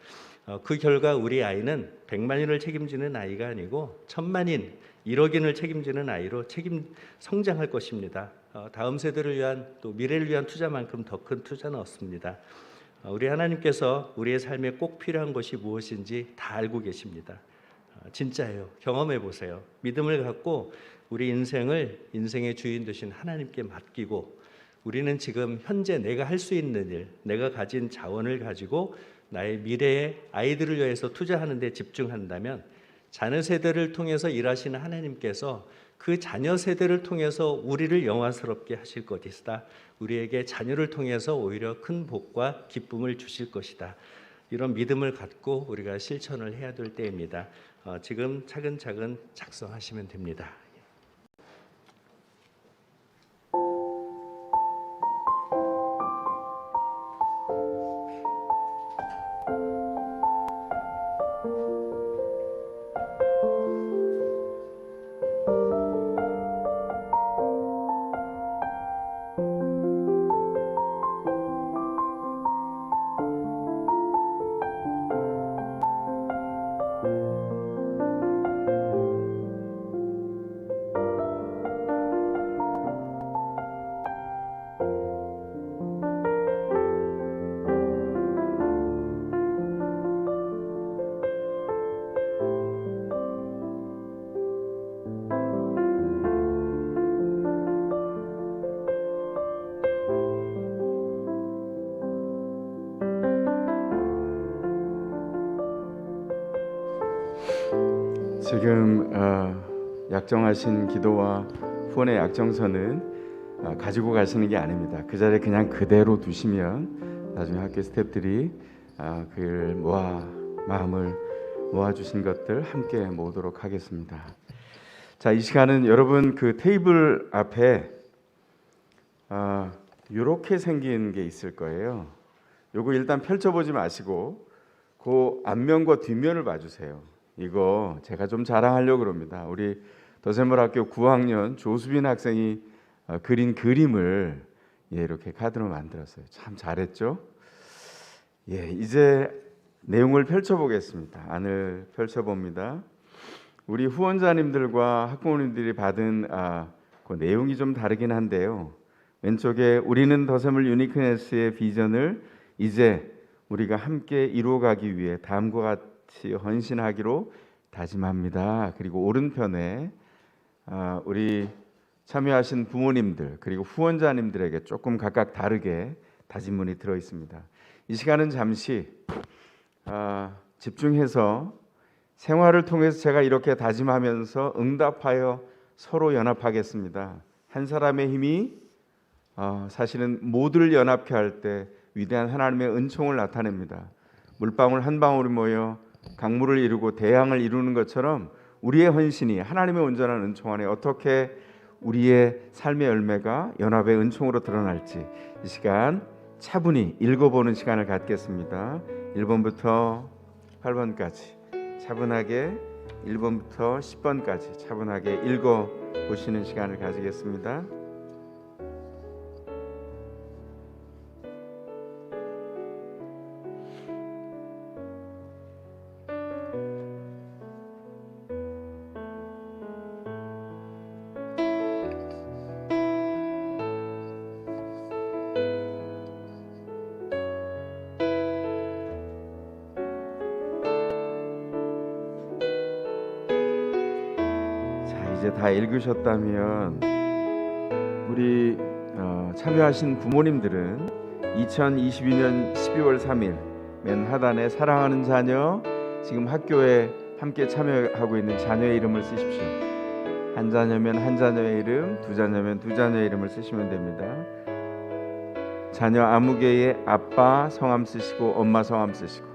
그 결과 우리 아이는 100만인을 책임지는 아이가 아니고 1000만인, 1억인을 책임지는 아이로 성장할 것입니다. 다음 세대를 위한 또 미래를 위한 투자만큼 더 큰 투자는 없습니다. 우리 하나님께서 우리의 삶에 꼭 필요한 것이 무엇인지 다 알고 계십니다. 진짜예요. 경험해 보세요. 믿음을 갖고 우리 인생의 주인 되신 하나님께 맡기고 우리는 지금 현재 내가 할 수 있는 일, 내가 가진 자원을 가지고 나의 미래의 아이들을 위해서 투자하는 데 집중한다면 자녀 세대를 통해서 일하시는 하나님께서 그 자녀 세대를 통해서 우리를 영화스럽게 하실 것이다. 우리에게 자녀를 통해서 오히려 큰 복과 기쁨을 주실 것이다. 이런 믿음을 갖고 우리가 실천을 해야 될 때입니다. 지금 차근차근 작성하시면 됩니다. 지금 약정하신 기도와 후원의 약정서는 가지고 가시는 게 아닙니다. 그 자리에 그냥 그대로 두시면 나중에 학교 스태프들이 그걸 모아 마음을 모아주신 것들 함께 모으도록 하겠습니다. 자, 이 시간은 여러분 그 테이블 앞에 이렇게 생긴 게 있을 거예요. 요거 일단 펼쳐보지 마시고 그 앞면과 뒷면을 봐주세요. 이거 제가 좀 자랑하려고 그럽니다. 우리 더샘물학교 9학년 조수빈 학생이 그린 그림을 이렇게 카드로 만들었어요. 참 잘했죠? 이제 내용을 펼쳐보겠습니다. 안을 펼쳐봅니다. 우리 후원자님들과 학부모님들이 받은 그 내용이 좀 다르긴 한데요. 왼쪽에 우리는 더샘물 유니크네스의 비전을 이제 우리가 함께 이루어가기 위해 다음과 같이 헌신하기로 다짐합니다. 그리고 오른편에 우리 참여하신 부모님들 그리고 후원자님들에게 조금 각각 다르게 다짐문이 들어 있습니다. 이 시간은 잠시 집중해서 생활을 통해서 제가 이렇게 다짐하면서 응답하여 서로 연합하겠습니다. 한 사람의 힘이 사실은 모두를 연합케 할 때 위대한 하나님의 은총을 나타냅니다. 물방울 한 방울이 모여 강물을 이루고 대양을 이루는 것처럼 우리의 헌신이 하나님의 온전한 은총 안에 어떻게 우리의 삶의 열매가 연합의 은총으로 드러날지 이 시간 차분히 읽어보는 시간을 갖겠습니다. 1번부터 8번까지 차분하게 1번부터 10번까지 차분하게 읽어보시는 시간을 가지겠습니다. 이제 다 읽으셨다면 우리 참여하신 부모님들은 2022년 12월 3일 맨 하단에 사랑하는 자녀 지금 학교에 함께 참여하고 있는 자녀의 이름을 쓰십시오. 한 자녀면 한 자녀의 이름, 두 자녀면 두 자녀의 이름을 쓰시면 됩니다. 자녀 아무개의 아빠 성함 쓰시고 엄마 성함 쓰시고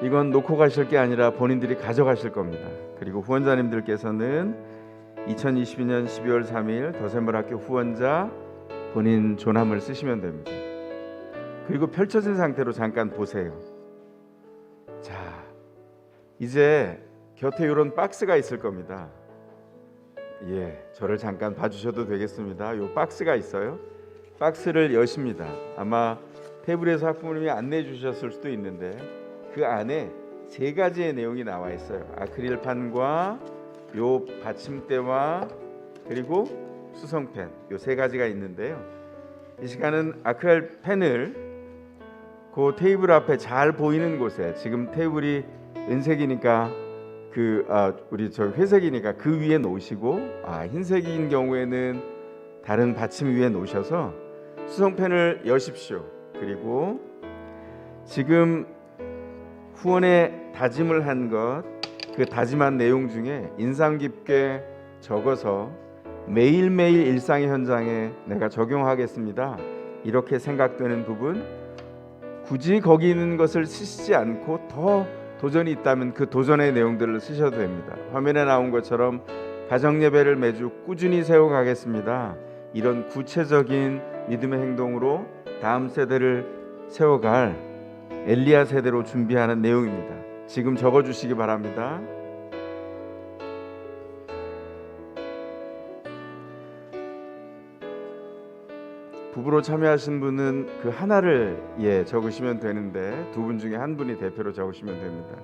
이건 놓고 가실 게 아니라 본인들이 가져가실 겁니다. 그리고 후원자님들께서는 2022년 12월 3일 더샘물학교 후원자 본인 존함을 쓰시면 됩니다. 그리고 펼쳐진 상태로 잠깐 보세요. 자, 이제 곁에 이런 박스가 있을 겁니다. 저를 잠깐 봐주셔도 되겠습니다. 이 박스가 있어요. 박스를 여십니다. 아마 테이블에서 학부모님이 안내해 주셨을 수도 있는데 그 안에 세 가지의 내용이 나와 있어요. 아크릴판과 요 받침대와 그리고 수성펜 요 세 가지가 있는데요. 이 시간은 아크릴펜을 그 테이블 앞에 잘 보이는 곳에 지금 테이블이 은색이니까 우리 저 회색이니까 그 위에 놓으시고 흰색인 경우에는 다른 받침 위에 놓으셔서 수성펜을 여십시오. 그리고 지금 후원에 다짐을 한 것, 그 다짐한 내용 중에 인상 깊게 적어서 매일매일 일상의 현장에 내가 적용하겠습니다. 이렇게 생각되는 부분, 굳이 거기 있는 것을 쓰시지 않고 더 도전이 있다면 그 도전의 내용들을 쓰셔도 됩니다. 화면에 나온 것처럼 가정예배를 매주 꾸준히 세워가겠습니다. 이런 구체적인 믿음의 행동으로 다음 세대를 세워갈 엘리야 세대로 준비하는 내용입니다. 지금 적어주시기 바랍니다. 부부로 참여하신 분은 그 하나를 적으시면 되는데 두 분 중에 한 분이 대표로 적으시면 됩니다.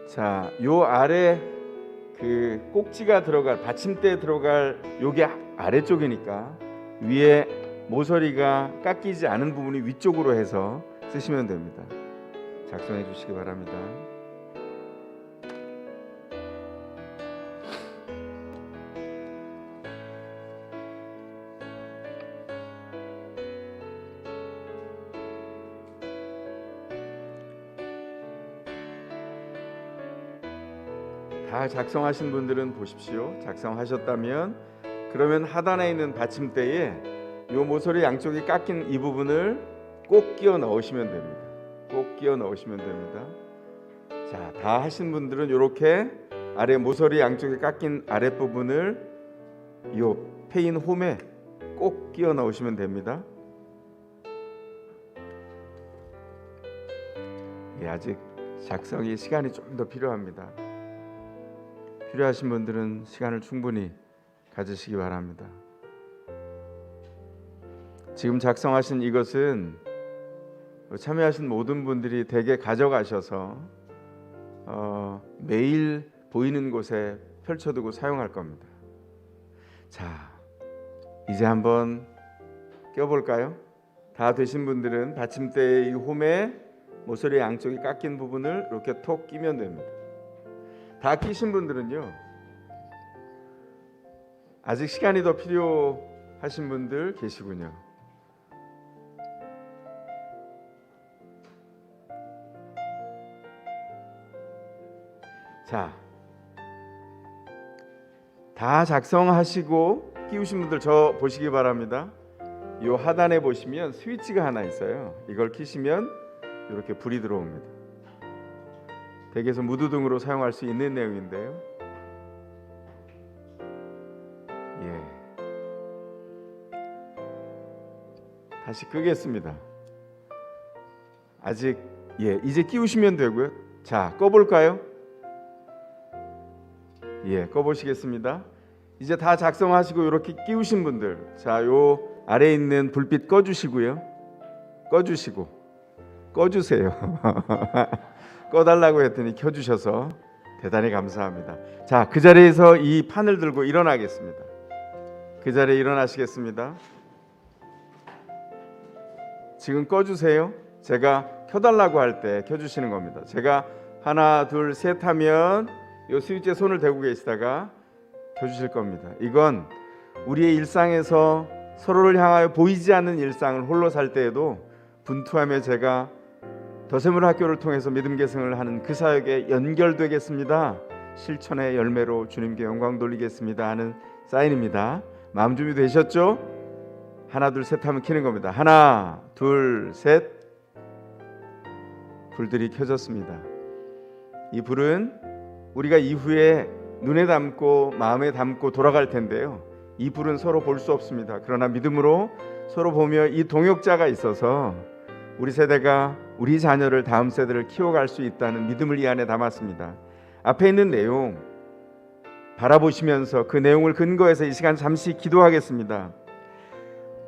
자, 요 아래 그 꼭지가 들어갈 받침대에 들어갈 요게 아래쪽이니까 위에 모서리가 깎이지 않은 부분이 위쪽으로 해서 쓰시면 됩니다. 작성해 주시기 바랍니다. 다 작성하신 분들은 보십시오. 작성하셨다면 그러면 하단에 있는 받침대에 요 모서리 양쪽이 깎인 이 부분을 꼭 끼워 넣으시면 됩니다. 꼭 끼워 넣으시면 됩니다. 자, 다 하신 분들은 이렇게 아래 모서리 양쪽에 깎인 아랫부분을 요 페인 홈에 꼭 끼워 넣으시면 됩니다. 예, 아직 작성이 시간이 좀 더 필요합니다. 필요하신 분들은 시간을 충분히 가지시기 바랍니다. 지금 작성하신 이것은 참여하신 모든 분들이 댁에 가져가셔서 매일 보이는 곳에 펼쳐두고 사용할 겁니다. 자, 이제 한번 껴볼까요? 다 되신 분들은 받침대의 이 홈에 모서리 양쪽이 깎인 부분을 이렇게 톡 끼면 됩니다. 다 끼신 분들은요, 아직 시간이 더 필요하신 분들 계시군요. 자, 다 작성하시고 끼우신 분들 저 보시기 바랍니다. 이 하단에 보시면 스위치가 하나 있어요. 이걸 켜시면 이렇게 불이 들어옵니다. 댁에서 무드등으로 사용할 수 있는 내용인데요. 예. 다시 끄겠습니다. 아직 이제 끼우시면 되고요. 자, 꺼볼까요? 예, 꺼보시겠습니다. 이제 다 작성하시고 이렇게 끼우신 분들, 자, 요 아래에 있는 불빛 꺼주시고요. 꺼주세요. 꺼달라고 했더니 켜주셔서 대단히 감사합니다. 자, 그 자리에서 이 판을 들고 일어나겠습니다. 그 자리에 일어나시겠습니다. 지금 꺼주세요. 제가 켜달라고 할 때 켜주시는 겁니다. 제가 하나, 둘, 셋 하면 이 스위치에 손을 대고 계시다가 켜주실 겁니다. 이건 우리의 일상에서 서로를 향하여 보이지 않는 일상을 홀로 살 때에도 분투하며 제가 더세물 학교를 통해서 믿음 계승을 하는 그 사역에 연결되겠습니다. 실천의 열매로 주님께 영광 돌리겠습니다 하는 사인입니다. 마음 준비 되셨죠? 하나, 둘, 셋 하면 켜는 겁니다. 하나, 둘, 셋. 불들이 켜졌습니다. 이 불은 우리가 이후에 눈에 담고 마음에 담고 돌아갈 텐데요. 이 불은 서로 볼 수 없습니다. 그러나 믿음으로 서로 보며 이 동역자가 있어서 우리 세대가 우리 자녀를 다음 세대를 키워갈 수 있다는 믿음을 이 안에 담았습니다. 앞에 있는 내용 바라보시면서 그 내용을 근거해서 이 시간 잠시 기도하겠습니다.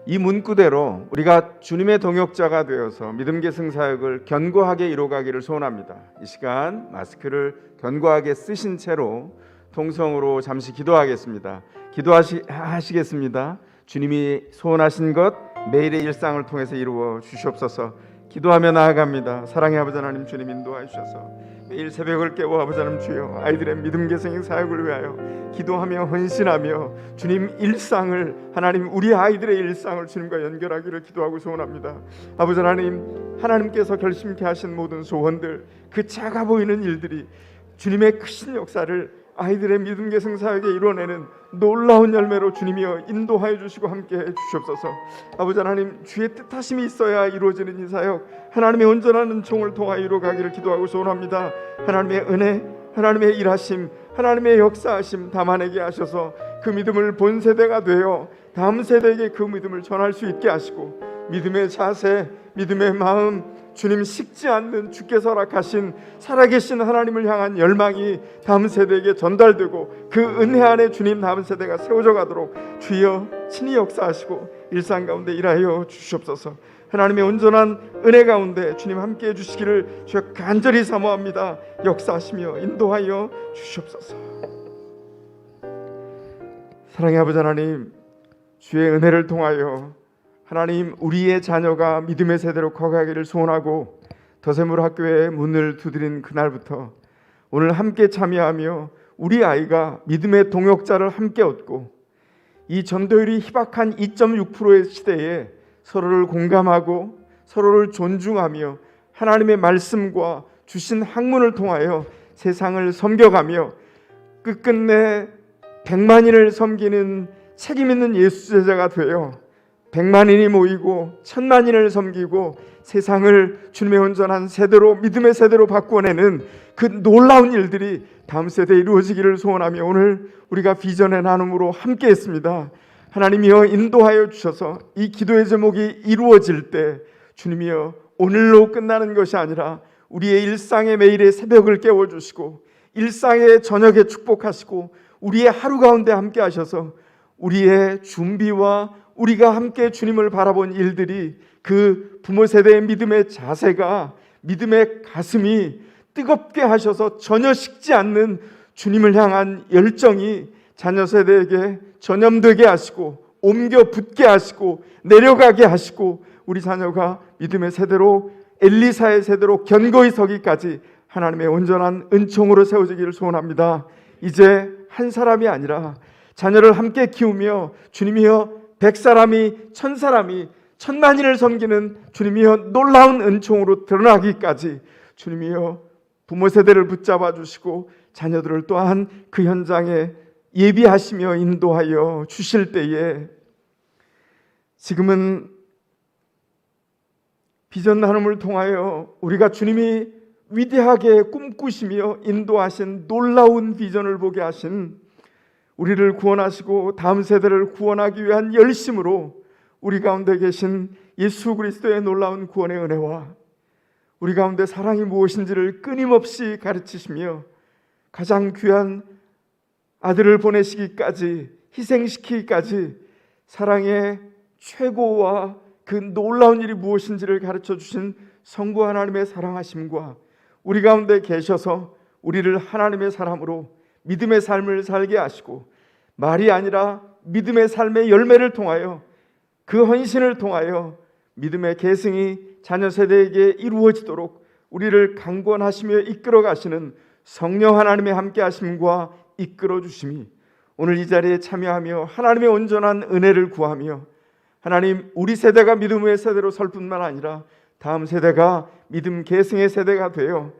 이 문구대로 우리가 주님의 동역자가 되어서 믿음 계승 사역을 견고하게 이루어가기를 소원합니다. 이 시간 마스크를 견고하게 쓰신 채로 통성으로 잠시 기도하겠습니다. 기도하시겠습니다. 주님이 소원하신 것 매일의 일상을 통해서 이루어 주시옵소서. 기도하며 나아갑니다. 사랑의 아버지 하나님, 주님 인도하여 주셔서 매일 새벽을 깨워 아버지 하나님 주여 아이들의 믿음 계승의 사역을 위하여 기도하며 헌신하며 주님 일상을 하나님 우리 아이들의 일상을 주님과 연결하기를 기도하고 소원합니다. 아버지 하나님, 하나님께서 결심케 하신 모든 소원들, 그 작아 보이는 일들이 주님의 크신 역사를 아이들의 믿음 계승 사역에 이뤄내는 놀라운 열매로 주님이여 인도하여 주시고 함께해 주시옵소서. 아버지 하나님, 주의 뜻하심이 있어야 이루어지는 이 사역 하나님의 온전한 은총을 통하여 이루어가기를 기도하고 소원합니다. 하나님의 은혜, 하나님의 일하심, 하나님의 역사하심 담아내게 하셔서 그 믿음을 본 세대가 되어 다음 세대에게 그 믿음을 전할 수 있게 하시고 믿음의 자세, 믿음의 마음, 주님 식지 않는 주께서 허락하신 살아계신 하나님을 향한 열망이 다음 세대에게 전달되고 그 은혜 안에 주님 다음 세대가 세워져 가도록 주여 친히 역사하시고 일상 가운데 일하여 주시옵소서. 하나님의 온전한 은혜 가운데 주님 함께해 주시기를 주여 간절히 사모합니다. 역사하시며 인도하여 주시옵소서. 사랑의 아버지 하나님, 주의 은혜를 통하여 하나님 우리의 자녀가 믿음의 세대로 커가기를 소원하고 더세물 학교의 문을 두드린 그날부터 오늘 함께 참여하며 우리 아이가 믿음의 동역자를 함께 얻고 이 전도율이 희박한 2.6%의 시대에 서로를 공감하고 서로를 존중하며 하나님의 말씀과 주신 학문을 통하여 세상을 섬겨가며 끝끝내 100만인을 섬기는 책임 있는 예수 제자가 되어 100만인이 모이고 1000만인을 섬기고 세상을 주님의 온전한 세대로, 믿음의 세대로 바꿔내는 그 놀라운 일들이 다음 세대에 이루어지기를 소원하며 오늘 우리가 비전의 나눔으로 함께 했습니다. 하나님이여 인도하여 주셔서 이 기도의 제목이 이루어질 때 주님이여 오늘로 끝나는 것이 아니라 우리의 일상의 매일의 새벽을 깨워주시고 일상의 저녁에 축복하시고 우리의 하루 가운데 함께 하셔서 우리의 준비와 우리가 함께 주님을 바라본 일들이 그 부모 세대의 믿음의 자세가, 믿음의 가슴이 뜨겁게 하셔서 전혀 식지 않는 주님을 향한 열정이 자녀 세대에게 전염되게 하시고 옮겨 붙게 하시고 내려가게 하시고 우리 자녀가 믿음의 세대로, 엘리사의 세대로 견고히 서기까지 하나님의 온전한 은총으로 세워지기를 소원합니다. 이제 한 사람이 아니라 자녀를 함께 키우며 주님이여 100사람이 1000사람이 1000만인을 섬기는 주님이여 놀라운 은총으로 드러나기까지 주님이여 부모 세대를 붙잡아 주시고 자녀들을 또한 그 현장에 예비하시며 인도하여 주실 때에 지금은 비전 나눔을 통하여 우리가 주님이 위대하게 꿈꾸시며 인도하신 놀라운 비전을 보게 하신 우리를 구원하시고 다음 세대를 구원하기 위한 열심으로 우리 가운데 계신 예수 그리스도의 놀라운 구원의 은혜와 우리 가운데 사랑이 무엇인지를 끊임없이 가르치시며 가장 귀한 아들을 보내시기까지, 희생시키기까지 사랑의 최고와 그 놀라운 일이 무엇인지를 가르쳐 주신 성부 하나님의 사랑하심과 우리 가운데 계셔서 우리를 하나님의 사람으로 믿음의 삶을 살게 하시고 말이 아니라 믿음의 삶의 열매를 통하여 그 헌신을 통하여 믿음의 계승이 자녀 세대에게 이루어지도록 우리를 강권하시며 이끌어 가시는 성령 하나님의 함께 하심과 이끌어 주심이 오늘 이 자리에 참여하며 하나님의 온전한 은혜를 구하며 하나님 우리 세대가 믿음의 세대로 설 뿐만 아니라 다음 세대가 믿음 계승의 세대가 되어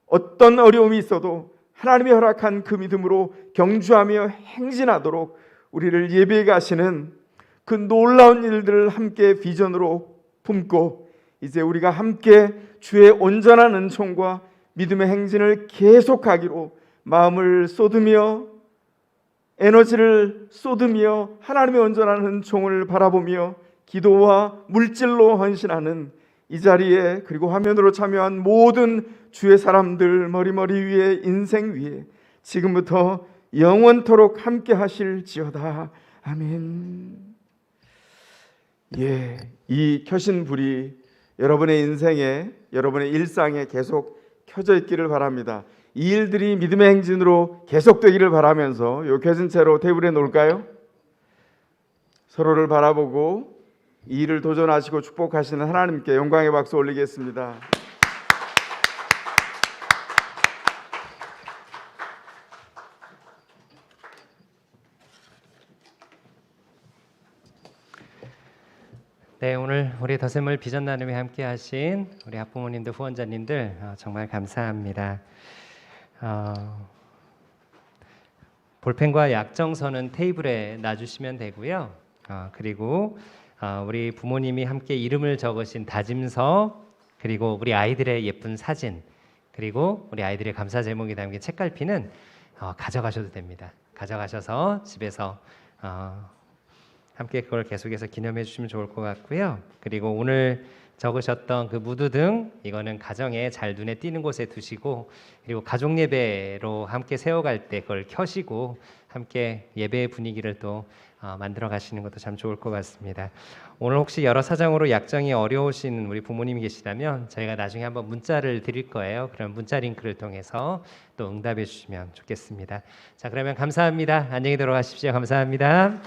어떤 어려움이 있어도 하나님이 허락한 그 믿음으로 경주하며 행진하도록 우리를 예비해 가시는 그 놀라운 일들을 함께 비전으로 품고 이제 우리가 함께 주의 온전한 은총과 믿음의 행진을 계속하기로 마음을 쏟으며 에너지를 쏟으며 하나님의 온전한 은총을 바라보며 기도와 물질로 헌신하는 이 자리에 그리고 화면으로 참여한 모든 주의 사람들 머리머리 위에 인생 위에 지금부터 영원토록 함께 하실지어다. 아멘. 예, 이 켜신 불이 여러분의 인생에, 여러분의 일상에 계속 켜져 있기를 바랍니다. 이 일들이 믿음의 행진으로 계속되기를 바라면서 요 켜진 채로 테이블에 놓을까요? 서로를 바라보고 이 일을 도전하시고 축복하시는 하나님께 영광의 박수 올리겠습니다. 네, 오늘 우리 더샘물 비전 나눔에 함께 하신 우리 학부모님들, 후원자님들 정말 감사합니다. 볼펜과 약정서는 테이블에 놔주시면 되고요. 그리고 우리 부모님이 함께 이름을 적으신 다짐서, 그리고 우리 아이들의 예쁜 사진, 그리고 우리 아이들의 감사 제목이 담긴 책갈피는 가져가셔도 됩니다. 가져가셔서 집에서 함께 그걸 계속해서 기념해 주시면 좋을 것 같고요. 그리고 오늘 적으셨던 그 무드등 이거는 가정에 잘 눈에 띄는 곳에 두시고 그리고 가족 예배로 함께 세워갈 때 그걸 켜시고 함께 예배의 분위기를 또 만들어 가시는 것도 참 좋을 것 같습니다. 오늘 혹시 여러 사정으로 약정이 어려우신 우리 부모님이 계시다면 저희가 나중에 한번 문자를 드릴 거예요. 그럼 문자 링크를 통해서 또 응답해 주시면 좋겠습니다. 자, 그러면 감사합니다. 안녕히 들어가십시오. 감사합니다.